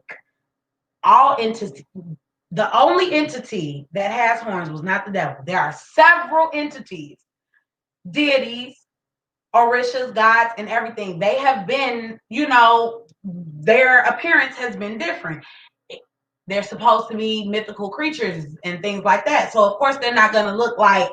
The only entity that has horns was not the devil. There are several entities, deities, orishas, gods, and everything. They have been, their appearance has been different. They're supposed to be mythical creatures and things like that. So of course they're not going to look like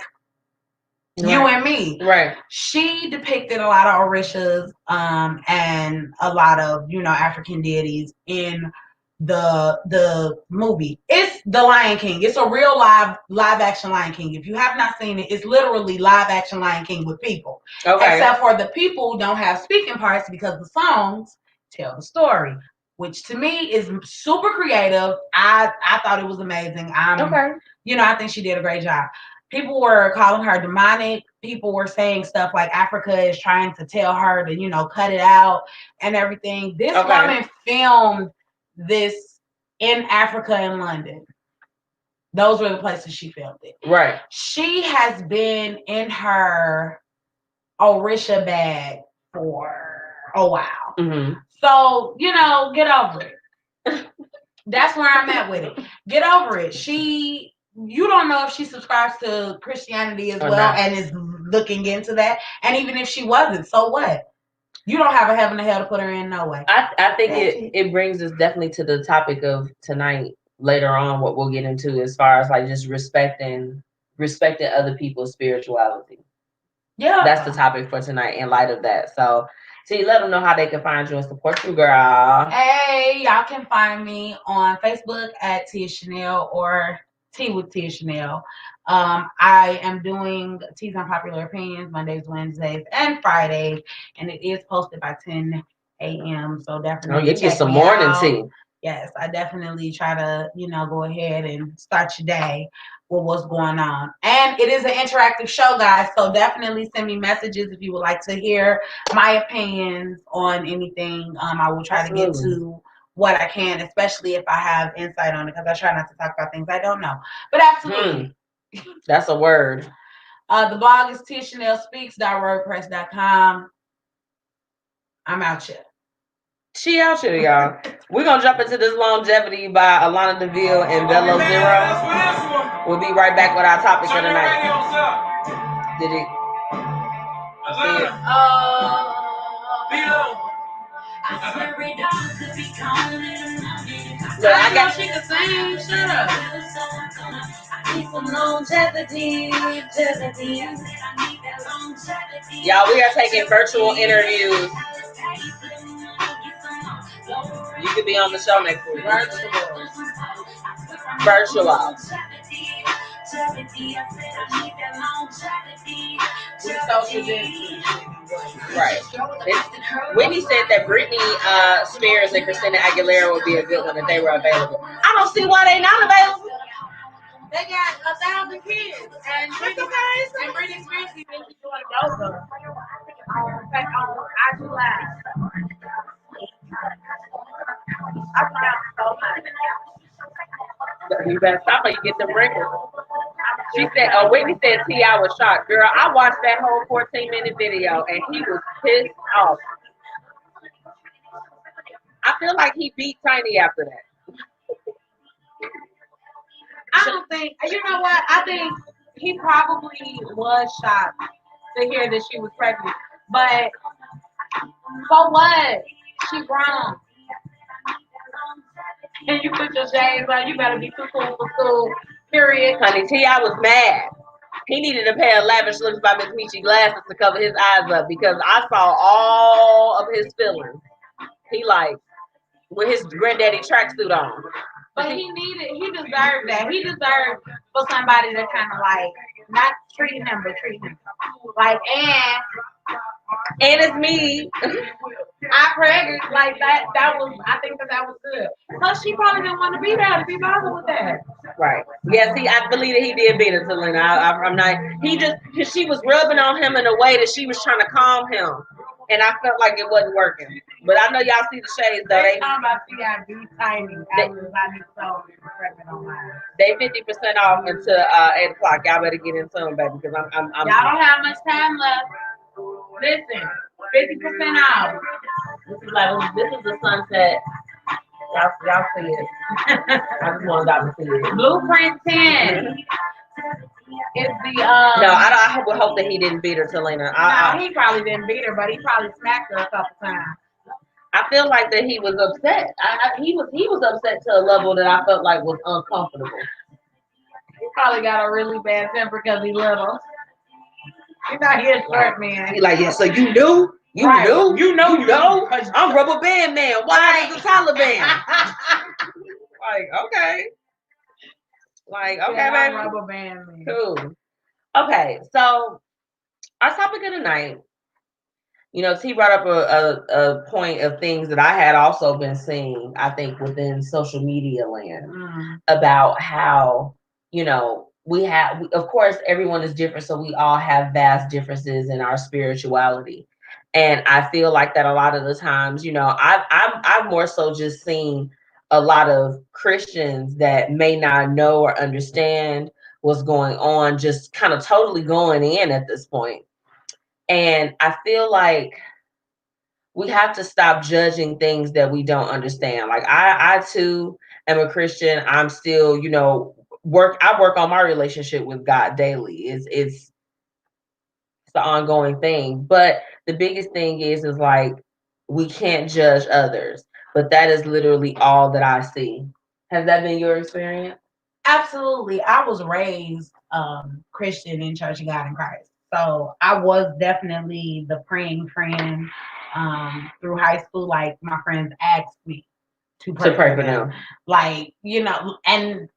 you and me. Right. She depicted a lot of orishas and a lot of, African deities in the movie. It's The Lion King. It's a real live action Lion King. If you have not seen it, it's literally live action Lion King with people. Okay. Except for the people don't have speaking parts because the songs tell the story, which to me is super creative. I thought it was amazing. I think she did a great job. People were calling her demonic. People were saying stuff like Africa is trying to tell her to, cut it out and everything. This woman filmed this in Africa and London. Those were the places she filmed it. Right. She has been in her Orisha bag for a while. Mm-hmm. So, get over it. That's where I'm at with it. Get over it. You don't know if she subscribes to Christianity as well and is looking into that. And even if she wasn't, so what? You don't have a heaven or hell to put her in, no way. I think it brings us definitely to the topic of tonight. Later on, what we'll get into as far as like just respecting other people's spirituality. Yeah, that's the topic for tonight. In light of that, so let them know how they can find you and support you, girl. Hey, y'all can find me on Facebook at Tia Chanel or Tea with Tia Chanel. I am doing Teas on Popular Opinions Mondays, Wednesdays, and Fridays, and it is posted by 10 a.m. So definitely you get some morning tea. Yes, I definitely try to, go ahead and start your day with what's going on. And it is an interactive show, guys. So definitely send me messages if you would like to hear my opinions on anything. I will try to get to what I can, especially if I have insight on it, because I try not to talk about things I don't know. But absolutely. That's a word. The blog is tiachanelspeaks.wordpress.com. I'm out here. She out here, y'all. We're going to jump into this Longevity by Alana DeVille and Velo Zero. We'll be right back with our topic for the night. Did it? See it? Look, I got she can sing. Shut up. Longevity. Y'all, we are taking virtual interviews. You could be on the show next week. Virtual. Right. Whitney said that Britney Spears and Christina Aguilera would be a good one if they were available. I don't see why they not available. They got 1,000 kids, and Britney Spears think she's doing yoga. In fact, I do laugh. I laugh so much. You better stop or you get the record. She said, Whitney said T.I. was shocked. Girl, I watched that whole 14-minute video and he was pissed off. I feel like he beat Tiny after that. I don't think, you know what? I think he probably was shocked to hear that she was pregnant. But so what? She grown. And you put your shades on. You better be too cool for school. Period. Honey, T.I. was mad. He needed a pair of lavish looks by MzMetchi glasses to cover his eyes up because I saw all of his feelings. He like with his granddaddy tracksuit on. But he deserved that. He deserved for somebody to kind of like not treat him, but treat him. Like, and it's me. I pregnant like that. I think that was good. Plus, she probably didn't want to be there to be bothered with that. Right. Yeah. See, I believe that he did beat her to Lena. I'm not. He just because she was rubbing on him in a way that she was trying to calm him, and I felt like it wasn't working. But I know y'all see the shades though. They talking about Fiya be tiny. They 50% off until 8 o'clock. Y'all better get in soon, baby, because I'm. Y'all don't have much time left. Listen, 50% off. This is the sunset. Y'all see it. I just want y'all to see it. Blueprint 10 is the No, I would hope that he didn't beat her, Talena. No, he probably didn't beat her, but he probably smacked her a couple times. I feel like that he was upset. He was upset to a level that I felt like was uncomfortable. He probably got a really bad temper because he's little. He's not here short, man. He like, yeah, so you knew? You right. knew? You know? I'm Rubber Band Man. Why is the Taliban? Like, okay. Like, okay, yeah, baby. Rubber Band Man. Cool. Okay, so our topic of the night, you know, T brought up a point of things that I had also been seeing, I think, within social media land about how, you know, of course, everyone is different, so we all have vast differences in our spirituality. And I feel like that a lot of the times, you know, I've more so just seen a lot of Christians that may not know or understand what's going on, just kind of totally going in at this point. And I feel like we have to stop judging things that we don't understand. Like I too am a Christian. I'm still, you know, I work on my relationship with God daily. It's the ongoing thing. But the biggest thing is like we can't judge others. But that is literally all that I see. Has that been your experience? Absolutely. I was raised Christian in Church of God in Christ. So I was definitely the praying friend through high school. Like my friends asked me to pray for them. Like, you know, and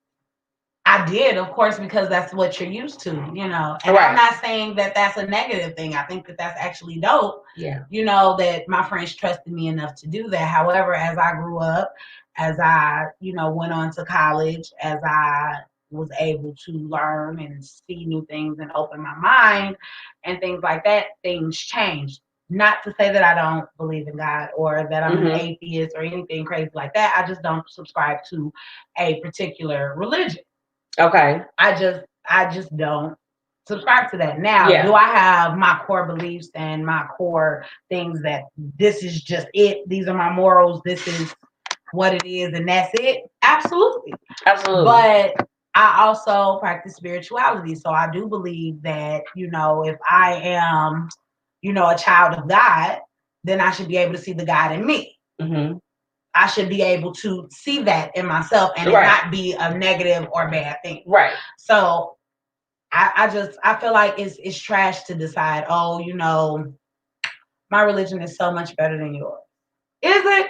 I did, of course, because that's what you're used to, you know. And right. I'm not saying that that's a negative thing. I think that that's actually dope. Yeah. You know, that my friends trusted me enough to do that. However, as I grew up, as I, you know, went on to college, as I was able to learn and see new things and open my mind and things like that, things changed. Not to say that I don't believe in God or that I'm an atheist or anything crazy like that. I just don't subscribe to a particular religion. Okay. I just don't subscribe to that. Now, do I have my core beliefs and my core things that this is just it? These are my morals. This is what it is, and that's it. Absolutely. But I also practice spirituality. So I do believe that, you know, if I am, you know, a child of God, then I should be able to see the God in me. Mm-hmm. I should be able to see that in myself and it not be a negative or bad thing. Right. So I feel like it's trash to decide, oh, you know, my religion is so much better than yours. Is it?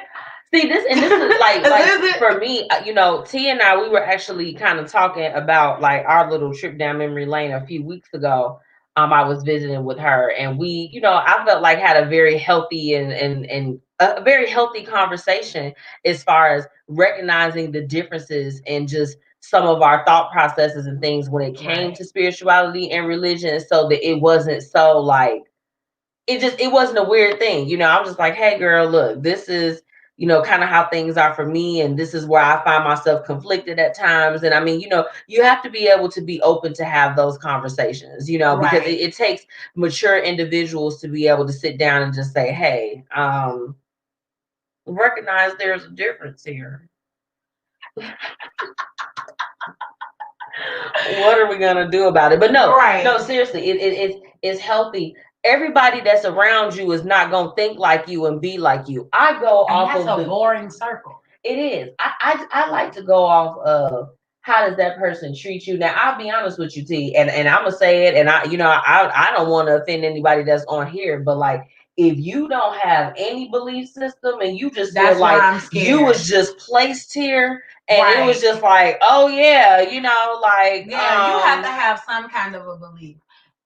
See, this is like for me, you know, T and I, we were actually kind of talking about like our little trip down memory lane a few weeks ago. I was visiting with her and we, you know, I felt like had a very healthy and a very healthy conversation as far as recognizing the differences in just some of our thought processes and things when it came to spirituality and religion, so that it wasn't so like, it wasn't a weird thing. You know, I was just like, hey girl, look, this is, you know, kind of how things are for me. And this is where I find myself conflicted at times. And I mean, you know, you have to be able to be open to have those conversations, you know, because it takes mature individuals to be able to sit down and just say, hey, recognize there's a difference here. What are we gonna do about it? But no, seriously, is healthy. Everybody that's around you is not gonna think like you and be like you. I go off that's of a boring circle. It is. I like to go off of how does that person treat you. Now I'll be honest with you, T, and I'm gonna say it, and I don't want to offend anybody that's on here, but like if you don't have any belief system and you just feel like you was just placed here and it was just like, oh yeah, like you have to have some kind of a belief,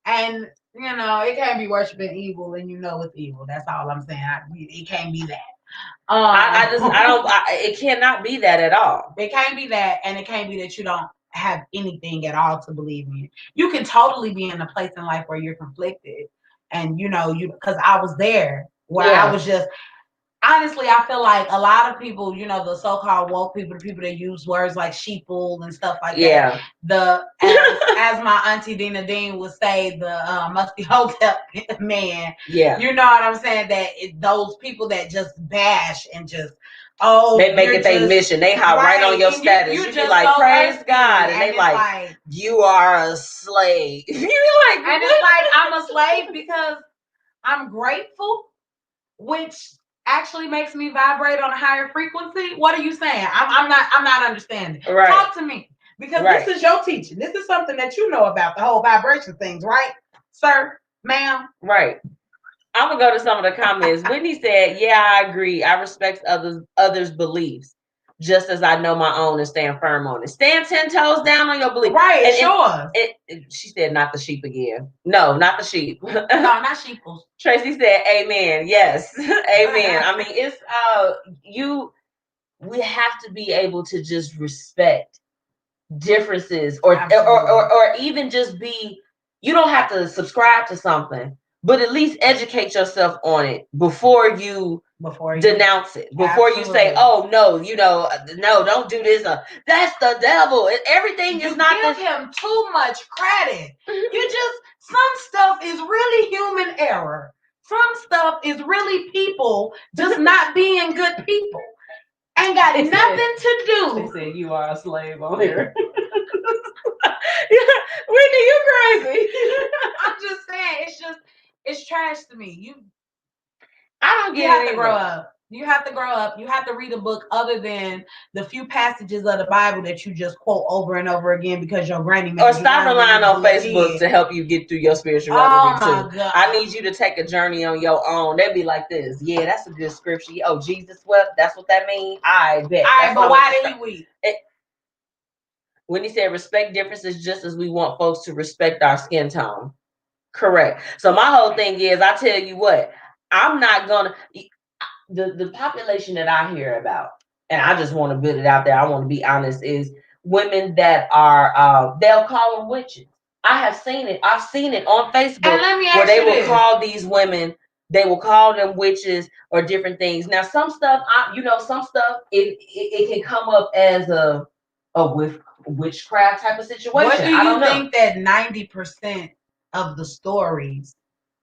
and it can't be worshiping evil and it's evil. That's all I'm saying. It can't be that. It cannot be that at all. It can't be that, and it can't be that you don't have anything at all to believe in. You can totally be in a place in life where you're conflicted, and because I was there where I was just. Honestly, I feel like a lot of people, the so-called woke people, the people that use words like sheeple and stuff like that. As my auntie Dina Dean would say, the musty hotel man. Yeah. You know what I'm saying? That those people that just bash and just, they make it their mission. They hop right on your status. You be like, praise God. And they like, you are a slave. You're like, and it's like, I'm a slave because I'm grateful, which actually makes me vibrate on a higher frequency. What are you saying? I'm not understanding. Right. Talk to me, because this is your teaching. This is something that you know about, the whole vibration things, right, sir, ma'am? Right. I'm gonna go to some of the comments. Whitney said, "Yeah, I agree. I respect others' beliefs, just as I know my own and stand firm on it. Stand 10 toes down on your belief." Right. And sure. She said, "Not the sheep again. No, not the sheep. No, not sheeples." Tracy said, "Amen. Yes, amen." I mean, it's we have to be able to just respect differences, or even just be. You don't have to subscribe to something, but at least educate yourself on it before you denounce it. Before you say, "Oh no, no, don't do this. That's the devil." Everything is not. You give him too much credit. Some stuff is really human error. Some stuff is really people just not being good people. Ain't got nothing to do. They said you are a slave on here. Whitney, you crazy. I'm just saying, it's trash to me. I don't get it. You have to grow up. You have to grow up. You have to read a book other than the few passages of the Bible that you just quote over and over again because your granny made. Or stop a line on Facebook to help you get through your spirituality too. God. I need you to take a journey on your own. They'd be like this. Yeah, that's a good scripture. Oh, Jesus wept. That's what that means. I bet. All right, but why did he weep? When he said respect differences just as we want folks to respect our skin tone. Correct. So my whole thing is, I tell you what, I'm not gonna. The population that I hear about, and I just want to put it out there, I want to be honest, is women that are, they'll call them witches. I have seen it. I've seen it on Facebook where they will call these women, they will call them witches or different things. Now, some stuff, some stuff, it can come up as a witchcraft type of situation. What do you think that 90% of the stories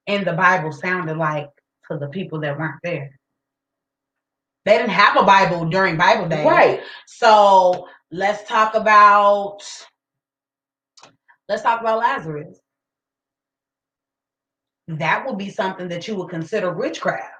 in the Bible sounded like to the people that weren't there? They didn't have a Bible during Bible days. Right. So let's talk about Lazarus. That would be something that you would consider witchcraft.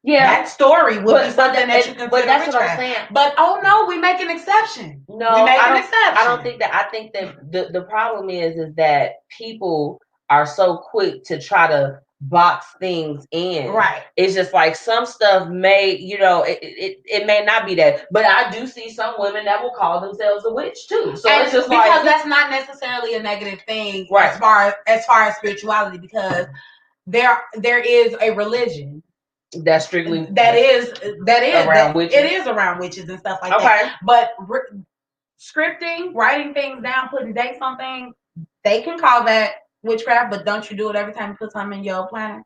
Yeah. That story would be something that you consider witchcraft. But that's witchcraft. What I'm saying. But oh no, we make an exception. No, we make an exception. I don't think that. I think that the problem is that people are so quick to try to box things in. Right. It's just like some stuff may, it may not be that, but I do see some women that will call themselves a witch too. So it's just because that's not necessarily a negative thing, right? As far as spirituality, because there is a religion that's strictly that is around witches. It is around witches and stuff like that. But scripting, writing things down, putting dates on things, they can call that witchcraft, but don't you do it every time you put something in your planner?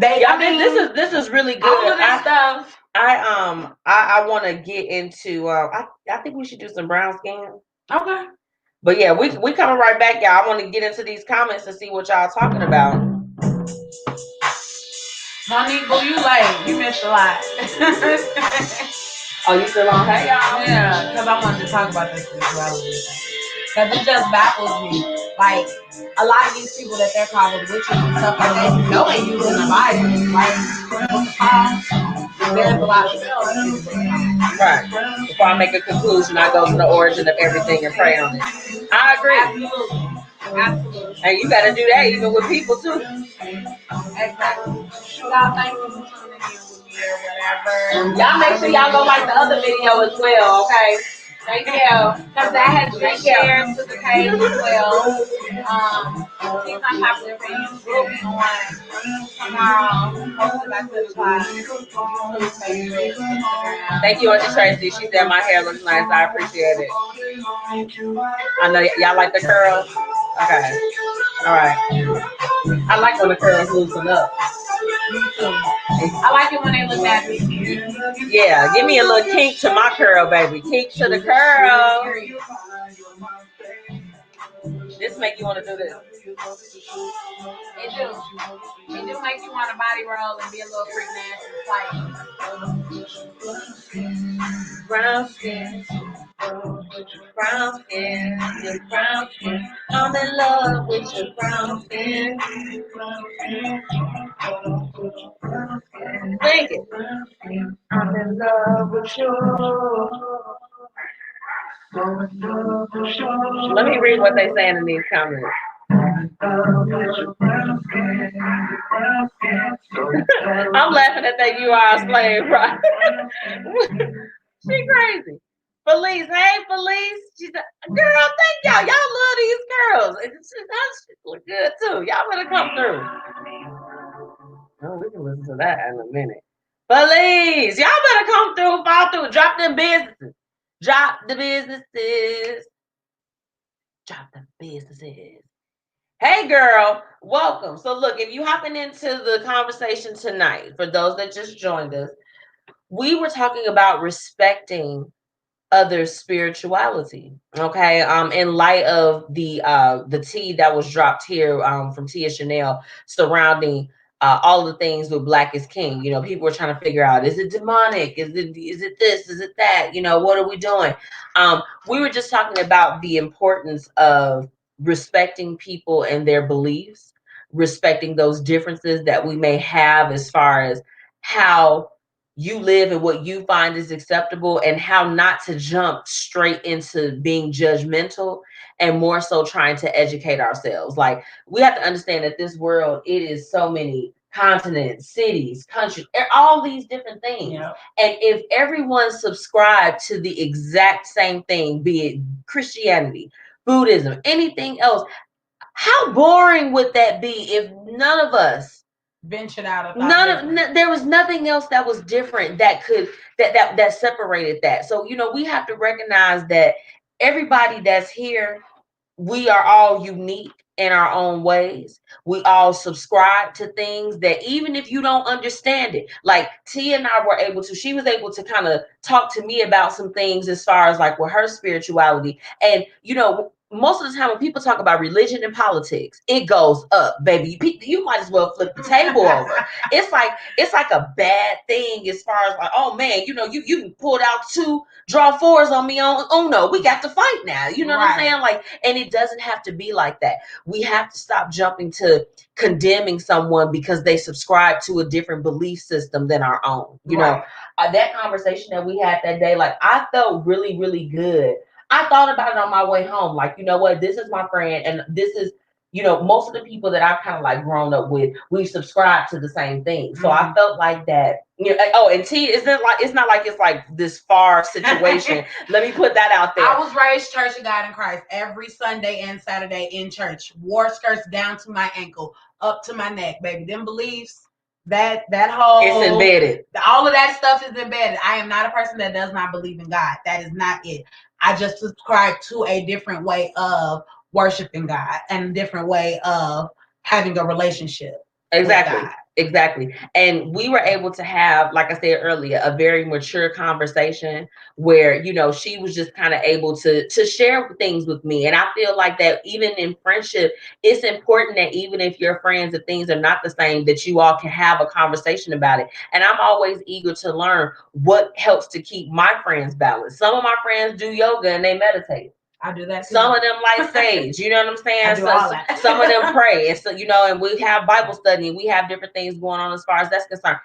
This is really good. All of that stuff. I want to get into. I think we should do some brown skin. Okay. But yeah, we coming right back, y'all. I want to get into these comments and see what y'all talking about. Monique, boo, you late. You missed a lot. Oh, you still on? Hey, y'all. Yeah, because I wanted to talk about this spirituality thing. Because it just baffles me. Like a lot of these people that they're called witches and stuff like that, you know, they using the Bible, right? There's a lot of spells that people bring on. Right. Before I make a conclusion, I go to the origin of everything and pray on it. I agree. Absolutely. Absolutely. And you got to do that even with people too. Exactly. Y'all, thank you for tuning in with me or whatever. Y'all make sure y'all go like the other video as well, okay? Thank you. Because that has been shared to the page as well. These unpopular opinions will be on tomorrow, posted by 7 o'clock. YouTube, Facebook, Instagram. Thank you, Auntie Tracy. She said my hair looks nice. I appreciate it. I know y'all like the curls. Okay. All right. I like when the curls loosen up. I like it when they look that big. Yeah, give me a little kink to my curl, baby. Kink to the curl. This make you want to do this. It do. It do make you want to body roll and be a little freak nasty. Brown skin. Brown skin. Your brown skin. I'm in love with your brown skin. Sing it. I'm in love with you. Let me read what they saying in these comments. I'm laughing at that you are a slave, right? She crazy. Felice, hey Felice. She's a girl, thank y'all. Y'all love these girls. She look good too. Y'all better come through. Oh, we can listen to that in a minute. Felice, y'all better come through, fall through, drop them businesses. Drop the businesses. Drop the businesses. Hey girl, welcome. So look, if you hopping into the conversation tonight, for those that just joined us, we were talking about respecting others' spirituality. Okay. In light of the tea that was dropped here from Tia Chanel surrounding all the things with Black is King. You know, people were trying to figure out, is it demonic? Is it this? Is it that? You know, what are we doing? We were just talking about the importance of respecting people and their beliefs, respecting those differences that we may have as far as how you live and what you find is acceptable, and how not to jump straight into being judgmental and more so trying to educate ourselves. Like, we have to understand that this world, it is so many continents, cities, countries, all these different things. Yeah. And if everyone subscribed to the exact same thing, be it Christianity, Buddhism, anything else, how boring would that be if none of us ventured out of there was nothing else that was different that could that separated that. So, you know, we have to recognize that everybody that's here, we are all unique in our own ways. We all subscribe to things that even if you don't understand it, like Tia and I were able to, she was able to kind of talk to me about some things as far as like with her spirituality. And, you know, most of the time when people talk about religion and politics, it goes up, baby. You might as well flip the table over. It's like a bad thing as far as like, oh man, you know, you pulled out 2 draw 4s on me on Uno. We got to fight now. You know what I'm saying? Like, and it doesn't have to be like that. We have to stop jumping to condemning someone because they subscribe to a different belief system than our own. You know, that conversation that we had that day, like, I felt really, really good. I thought about it on my way home. Like, you know what? This is my friend, and this is, you know, most of the people that I've kind of like grown up with, we subscribe to the same thing. So I felt like that. You know, oh, and T, it's not like it's like this far situation. Let me put that out there. I was raised Church of God in Christ every Sunday and Saturday in church. Wore skirts down to my ankle, up to my neck, baby. Them beliefs, that whole, it's embedded. All of that stuff is embedded. I am not a person that does not believe in God. That is not it. I just subscribe to a different way of worshiping God and a different way of having a relationship. Exactly. And we were able to have, like I said earlier, a very mature conversation where, you know, she was just kind of able to share things with me. And I feel like that even in friendship, it's important that even if you're friends and things are not the same, that you all can have a conversation about it. And I'm always eager to learn what helps to keep my friends balanced. Some of my friends do yoga and they meditate. I do that too. Some of them like sage, you know what I'm saying? I do all that. Some of them pray. And so, you know, and we have Bible study and we have different things going on as far as that's concerned.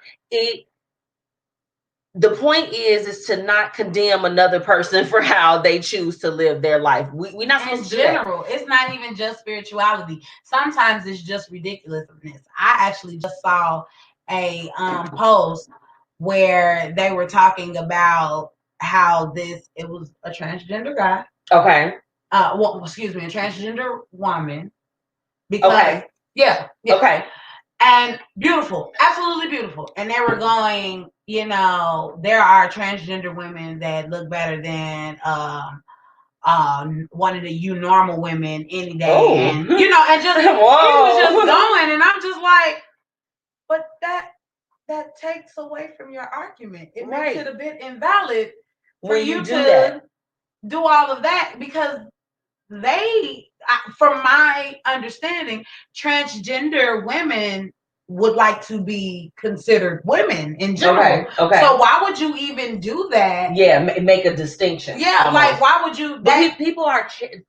The point is to not condemn another person for how they choose to live their life. We're not supposed to do that. In general, it's not even just spirituality. Sometimes it's just ridiculousness. I actually just saw a post where they were talking about how it was a transgender guy. Okay. Well, excuse me, a transgender woman. Because, okay. Yeah. Okay. And beautiful, absolutely beautiful. And they were going, you know, there are transgender women that look better than one of the normal women any day. Oh. And you know, and just he was just going, and I'm just like, but that takes away from your argument. It makes it a bit invalid for you to do all of that, because from my understanding, transgender women would like to be considered women in general. Okay. So why would you even do that? Yeah, make a distinction. Yeah, almost. Like why would you? People are careless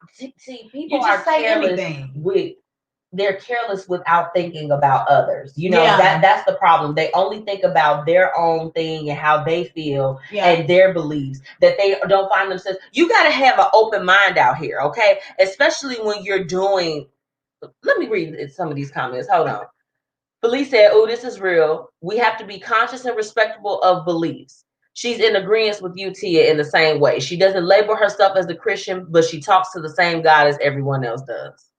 they're careless without thinking about others. You know, that's the problem. They only think about their own thing and how they feel and their beliefs, that they don't find themselves. You got to have an open mind out here, okay? Especially when you're doing, let me read some of these comments. Hold on. Felice said, oh, this is real. We have to be conscious and respectful of beliefs. She's in agreement with you, Tia, in the same way. She doesn't label herself as a Christian, but she talks to the same God as everyone else does.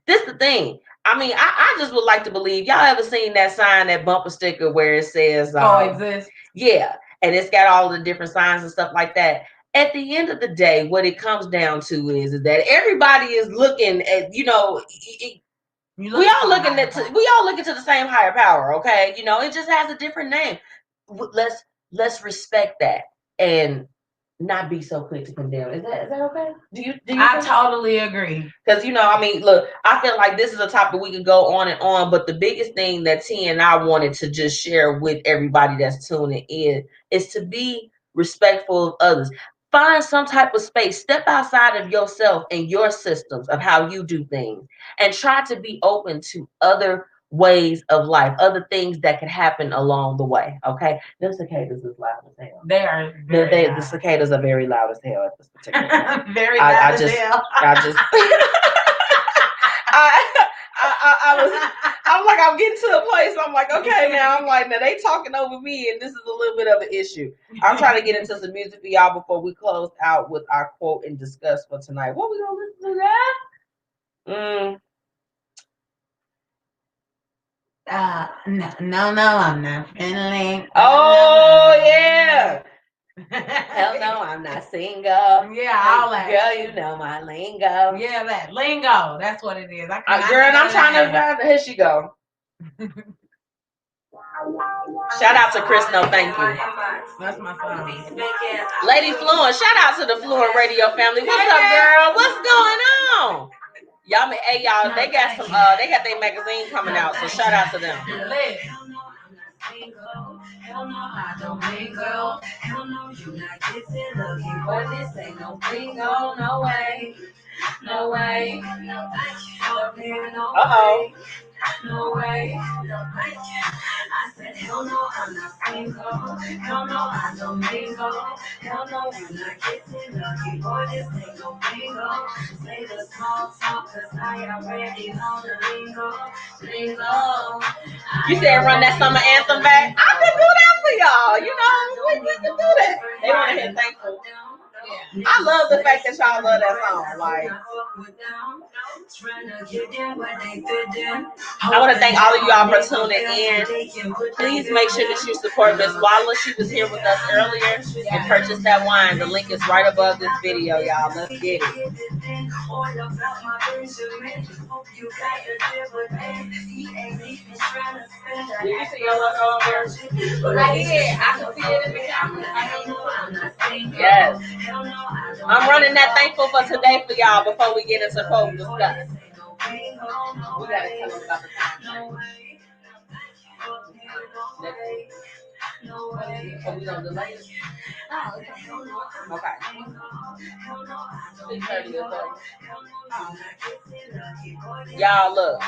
This is the thing. I mean, I just would like to believe. Y'all ever seen that sign, that bumper sticker where it says coexist? Yeah. And it's got all the different signs and stuff like that. At the end of the day, what it comes down to is that everybody is looking at, you know, we all looking to the same higher power, okay? You know, it just has a different name. Let's respect that and not be so quick to condemn. Is that okay? Do you I totally agree. Because, you know, I mean, look, I feel like this is a topic we could go on and on, but the biggest thing that T and I wanted to just share with everybody that's tuning in is to be respectful of others. Find some type of space. Step outside of yourself and your systems of how you do things and try to be open to other ways of life, other things that can happen along the way. Okay, them cicadas is loud as hell. They are. The cicadas are very loud as hell at this particular time. Very loud as hell. I'm like, I'm getting to a place. I'm like, okay, now they talking over me, and this is a little bit of an issue. I'm trying to get into some music for y'all before we close out with our quote and discuss for tonight. What we gonna listen to that? No, I'm not feeling. Oh yeah. Hell no, I'm not single. Yeah, all that. Girl, you know my lingo. Yeah, that lingo. That's what it is. Girl, I'm trying to find it. Here she go. Shout out to Chris. No, thank you. That's my phone. Lady Fluent. Shout out to the Fluent Radio family. What's up, girl? What's going on? Y'all, hey y'all, they got their magazine coming out, so shout out to them. Hell no, I don't mingle. Hell no, you not kissing, looking, boy, this ain't no bingo. No way, no way. Uh-oh. No way. I said, hell no, I'm not single. Hell no, I don't mingle. Hell no, you not kissing, looking, boy, this ain't no bingo. Say the small talk, cause I already know the lingo. You said run that summer anthem back? I can do that for y'all. You know, we can do that. They want to hear thankful. I love the fact that y'all love that song. Like, I want to thank all of y'all for tuning in. Please make sure that you support Miss Wallace. She was here with us earlier and purchase that wine. The link is right above this video, y'all. Let's get it. Did you see your logo on there? I did. I can see it in the camera. Yes. I'm running that thankful for today for y'all before we get into quote discuss. We gotta tell them about the time. So we gonna delay it? Okay. 6:30 or so. Y'all look.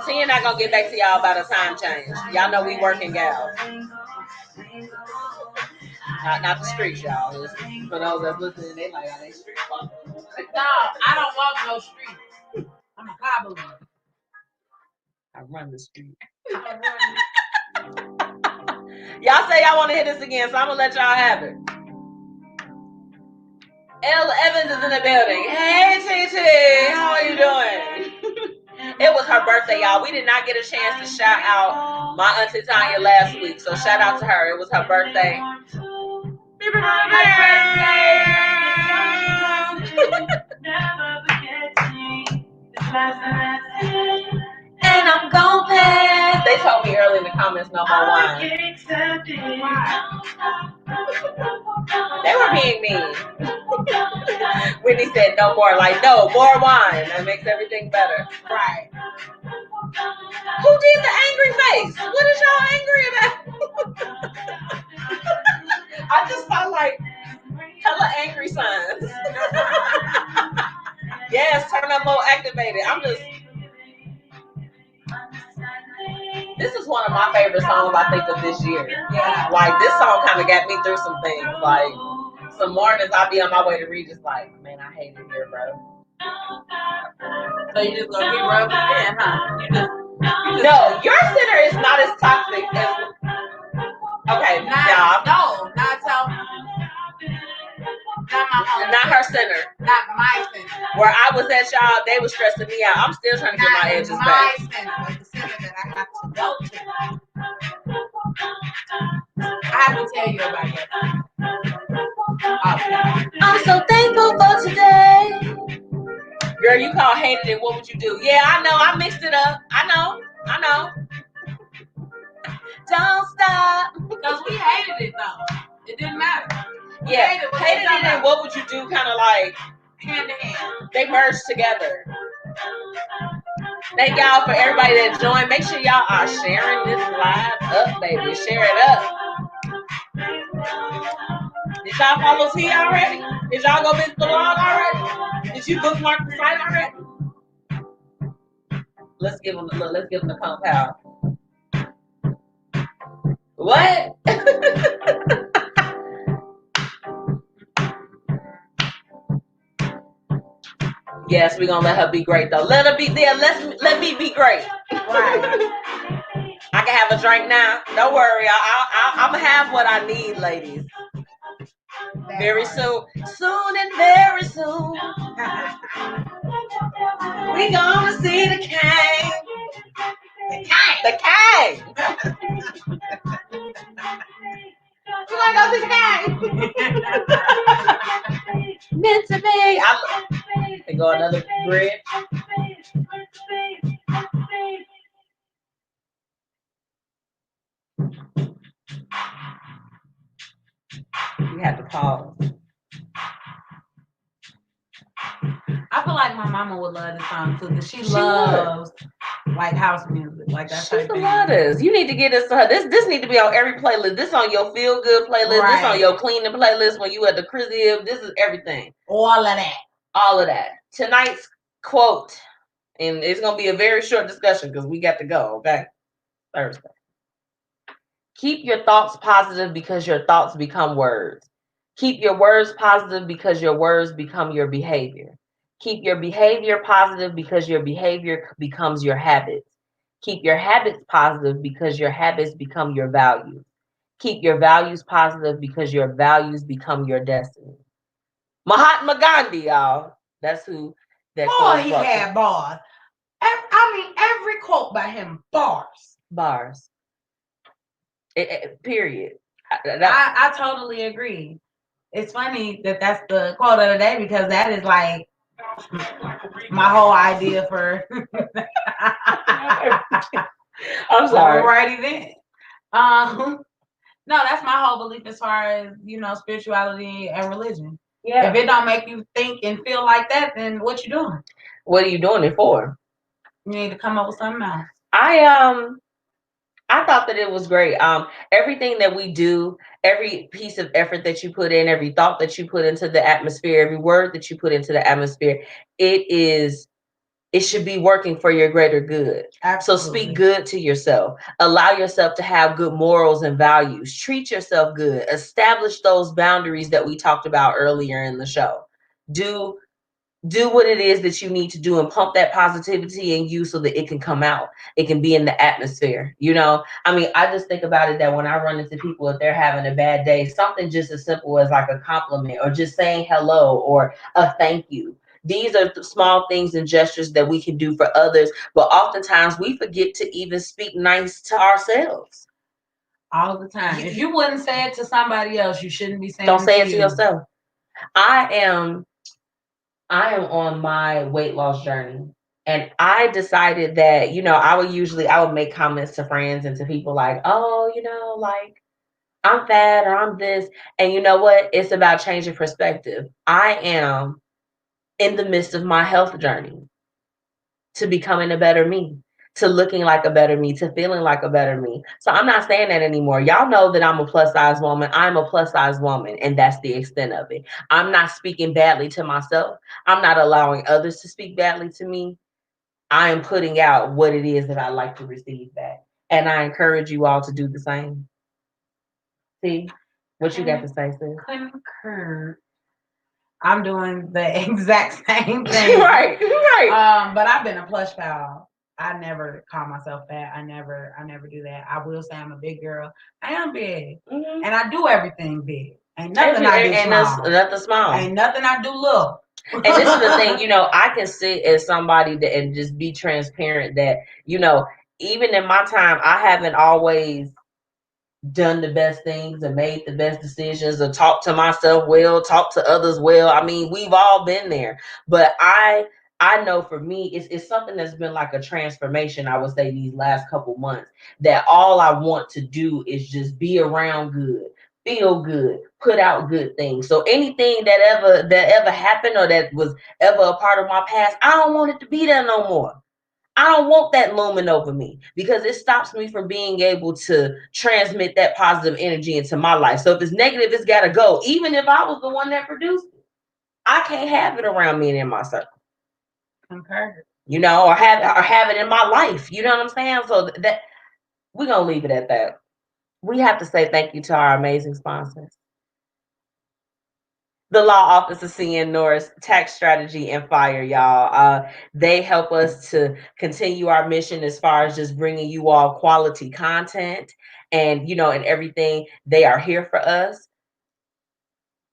Tia not gonna get back to y'all about a time change. Y'all know we working gals. Not the streets, y'all. It's for those that's listening, they like, are they street walkers? No, I don't walk no street. I'm a cobbler. I run the street. Y'all say y'all want to hit this again, so I'm gonna let y'all have it. Elle Evans is in the building. Hey, TT, how are you doing? It was her birthday, y'all. We did not get a chance to shout out my auntie Tanya last week, so shout out to her. It was her birthday. And I'm gon' pass. They told me early in the comments, no more wine. They were being mean. Whitney said no more, like, no, more wine. That makes everything better. Right. Who did the angry face? What is y'all angry about? I just saw like hella angry signs. Yes, turn up mode activated. This is one of my favorite songs I think of this year. Yeah. Like this song kind of got me through some things. Like some mornings I'll be on my way to read just like, man, I hate it here, bro. So you just gonna keep rubbing it in, huh? No, your center is not as toxic as. Okay, not not her center. Not my center. Where I was at, y'all, they were stressing me out. I'm still trying to get my edges back. My center, but the center that I have to go to. I have to tell you about that. I'm so thankful for today. Girl, you called hated it. What would you do? Yeah, I know. I mixed it up. I know. Don't stop. Because we hated it, though. It didn't matter. Yeah, hated it and what would you do? Kind of like hand in hand. They merged together. Thank y'all for everybody that joined. Make sure y'all are sharing this live up, baby. Share it up. Did y'all follow T already? Did y'all go visit the blog already? Did you bookmark the site already? Let's give them the compound. What? Yes, we're gonna let her be great though. Let her be there. Let me be great. Right. I can have a drink now. Don't worry. I'm gonna have what I need, ladies. Very soon. Soon and very soon. We gonna see the king. The king. You wanna go see the king? Meant to be. Can go another bridge. We have to pause. I feel like my mama would love this song too, because she loves like house music, like that. She's a lot of. You need to get this to her. This need to be on every playlist. This on your feel good playlist. Right. This on your cleaning playlist when you at the crib. This is everything. All of that. All of that. Tonight's quote, and it's gonna be a very short discussion because we got to go. Okay, Thursday. Keep your thoughts positive because your thoughts become words. Keep your words positive because your words become your behavior. Keep your behavior positive because your behavior becomes your habits. Keep your habits positive because your habits become your values. Keep your values positive because your values become your destiny. Mahatma Gandhi, y'all. That's who that quote. He had bars. Every quote by him, bars. Period. I totally agree. It's funny that that's the quote of the day because that is like my whole idea for. I'm sorry. Alrighty then. No, that's my whole belief as far as spirituality and religion. Yeah. If it don't make you think and feel like that, then what you doing? What are you doing it for? You need to come up with something else. I I thought that it was great. Everything that we do, every piece of effort that you put in, every thought that you put into the atmosphere, every word that you put into the atmosphere, it should be working for your greater good. Absolutely. So speak good to yourself. Allow yourself to have good morals and values. Treat yourself good. Establish those boundaries that we talked about earlier in the show. Do what it is that you need to do and pump that positivity in you so that it can come out. It can be in the atmosphere. I mean, I just think about it that when I run into people, if they're having a bad day, something just as simple as like a compliment or just saying hello or a thank you. These are small things and gestures that we can do for others, but oftentimes we forget to even speak nice to ourselves. All the time. If you wouldn't say it to somebody else, you shouldn't be saying Don't say it to to yourself. I am on my weight loss journey. And I decided that, I would make comments to friends and to people like, oh, like I'm fat or I'm this. And you know what? It's about changing perspective. I am in the midst of my health journey to becoming a better me, to looking like a better me, to feeling like a better me. So I'm not saying that anymore. Y'all know that I'm a plus size woman. I'm a plus size woman, and that's the extent of it. I'm not speaking badly to myself. I'm not allowing others to speak badly to me. I am putting out what it is that I like to receive back. And I encourage you all to do the same. See what you got to say, sis? Concur. I'm doing the exact same thing. Right. But I've been a plush pal. I never call myself fat. I never do that. I will say I'm a big girl. I am big. Mm-hmm. And I do everything big. Ain't nothing I do small. Nothing small. Ain't nothing I do little. And this is the thing, I can sit as somebody and just be transparent that, even in my time, I haven't always done the best things and made the best decisions or talked to myself well, talked to others well. I mean, we've all been there. But I know for me, it's something that's been like a transformation, I would say, these last couple months, that all I want to do is just be around good, feel good, put out good things. So anything that ever happened or that was ever a part of my past, I don't want it to be there no more. I don't want that looming over me because it stops me from being able to transmit that positive energy into my life. So if it's negative, it's got to go. Even if I was the one that produced it, I can't have it around me and in my circle. Okay. Or have it in my life. You know what I'm saying? So that we're going to leave it at that. We have to say thank you to our amazing sponsors. The law office of CN Norris, tax strategy and Fiya, y'all. They help us to continue our mission as far as just bringing you all quality content and, and everything. They are here for us.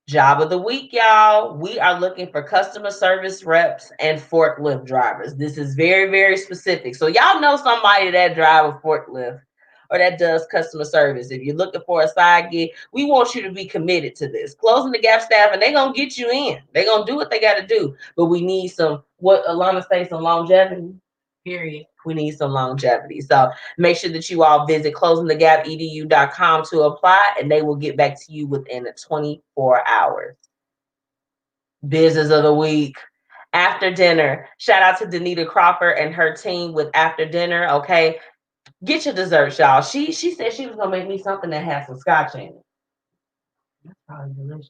Job of the week, y'all. We are looking for customer service reps and forklift drivers. This is very, very specific. So y'all know somebody that drive a forklift or that does customer service. If you're looking for a side gig, we want you to be committed to this. Closing the Gap Staffing, they're going to get you in. They're going to do what they got to do. But we need some, what Alana say, some longevity. Period. We need some longevity. So make sure that you all visit closingthegapedu.com to apply, and they will get back to you within 24 hours. Business of the week. After Dinner. Shout out to Danita Crawford and her team with After Dinner. Okay. Get your desserts, y'all. She said she was going to make me something that has some scotch in it. That's probably delicious.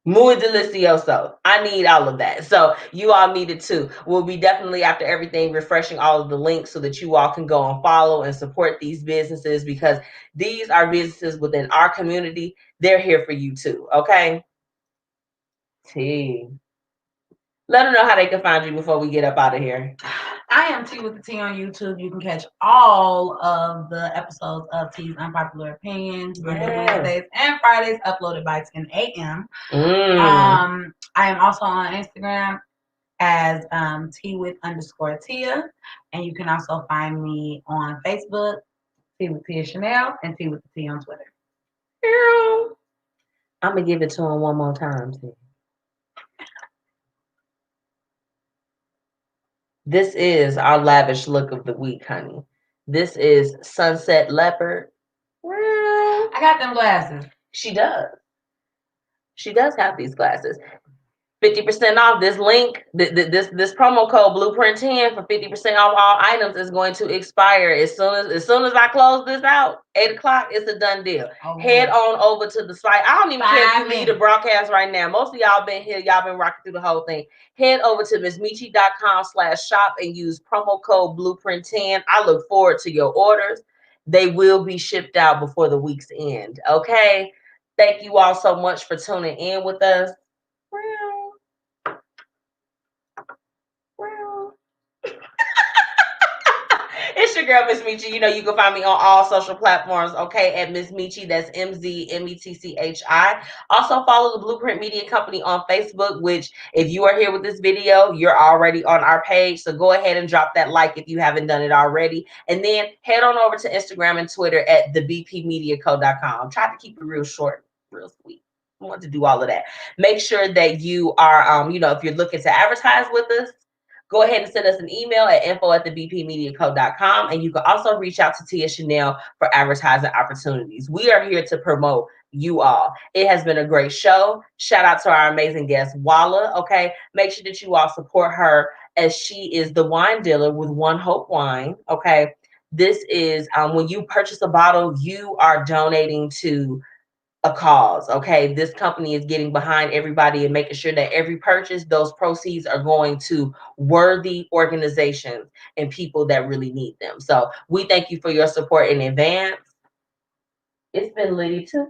Muy delicioso. I need all of that. So you all need it too. We'll be definitely, after everything, refreshing all of the links so that you all can go and follow and support these businesses, because these are businesses within our community. They're here for you too. Okay. T. Let them know how they can find you before we get up out of here. I am Tea with the Tea on YouTube. You can catch all of the episodes of Tea's Unpopular Opinions, Monday, Wednesdays, and Fridays, uploaded by 10 a.m. I am also on Instagram as Tea with _Tia. And you can also find me on Facebook, Tea with Tia Chanel, and Tea with the Tea on Twitter. Girl, I'm going to give it to him one more time, too. This is our lavish look of the week, honey. This is Sunset Leopard. I got them glasses. She does. She does have these glasses. 50% off. This link, this promo code Blueprint 10 for 50% off all items is going to expire as soon as I close this out. 8 o'clock, it's a done deal. Head on over to the site. I don't even care if you leave the broadcast right now. Most of y'all been here. Y'all been rocking through the whole thing. Head over to MzMetchi.com/shop and use promo code Blueprint 10. I look forward to your orders. They will be shipped out before the week's end. Okay. Thank you all so much for tuning in with us. It's your girl, MzMetchi. You know, you can find me on all social platforms, okay, at MzMetchi. That's MzMetchi. Also, follow the Blueprint Media Company on Facebook, which, if you are here with this video, you're already on our page. So go ahead and drop that like if you haven't done it already. And then head on over to Instagram and Twitter at thebpmediaco.com. Try to keep it real short, real sweet. I want to do all of that. Make sure that you are, if you're looking to advertise with us, go ahead and send us an email at info@thebpmediaco.com. And you can also reach out to Tia Chanel for advertising opportunities. We are here to promote you all. It has been a great show. Shout out to our amazing guest, Walla. Okay. Make sure that you all support her, as she is the wine dealer with One Hope Wine. Okay. This is when you purchase a bottle, you are donating to a cause. Okay, this company is getting behind everybody and making sure that every purchase, those proceeds are going to worthy organizations and people that really need them. So we thank you for your support in advance. It's been Liddy today.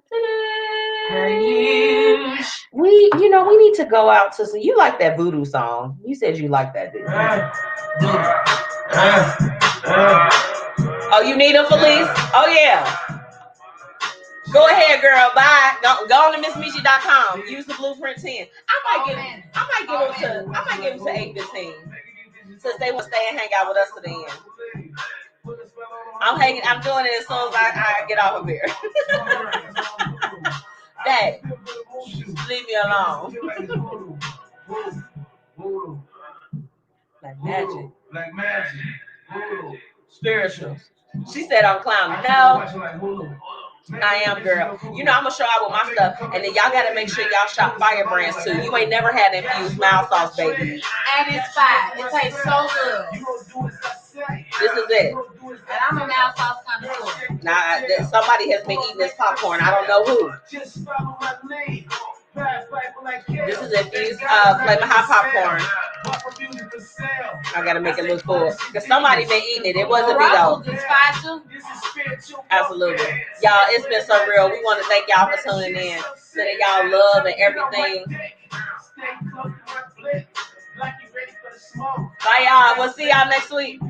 We need to go out to. So you like that voodoo song? You said you like that, didn't you? Oh, you need them, Felice? Oh yeah. Go ahead, girl. Bye. Go on to MzMetchi.com. Use the Blueprint 10. I might give them to 8:15 since they will stay and hang out with us to the end. I'm doing it as soon as I get off of here. Dang. Leave me alone. Like magic. Spiritual. She said I'm clowning. No. I am, girl. You know, I'm gonna show out with my stuff, and then y'all gotta make sure y'all shop Fiya brands too. You ain't never had infused mild sauce, baby. And it's fire. It tastes so good. This is it. And I'm a mild sauce connoisseur. Now, somebody has been eating this popcorn. I don't know who. This is infused flavor hot popcorn. I gotta make it look full because somebody been eating it. It wasn't me though. Absolutely, y'all. It's been so real. We want to thank y'all for tuning in, sending y'all love and everything. Bye, y'all. We'll see y'all next week.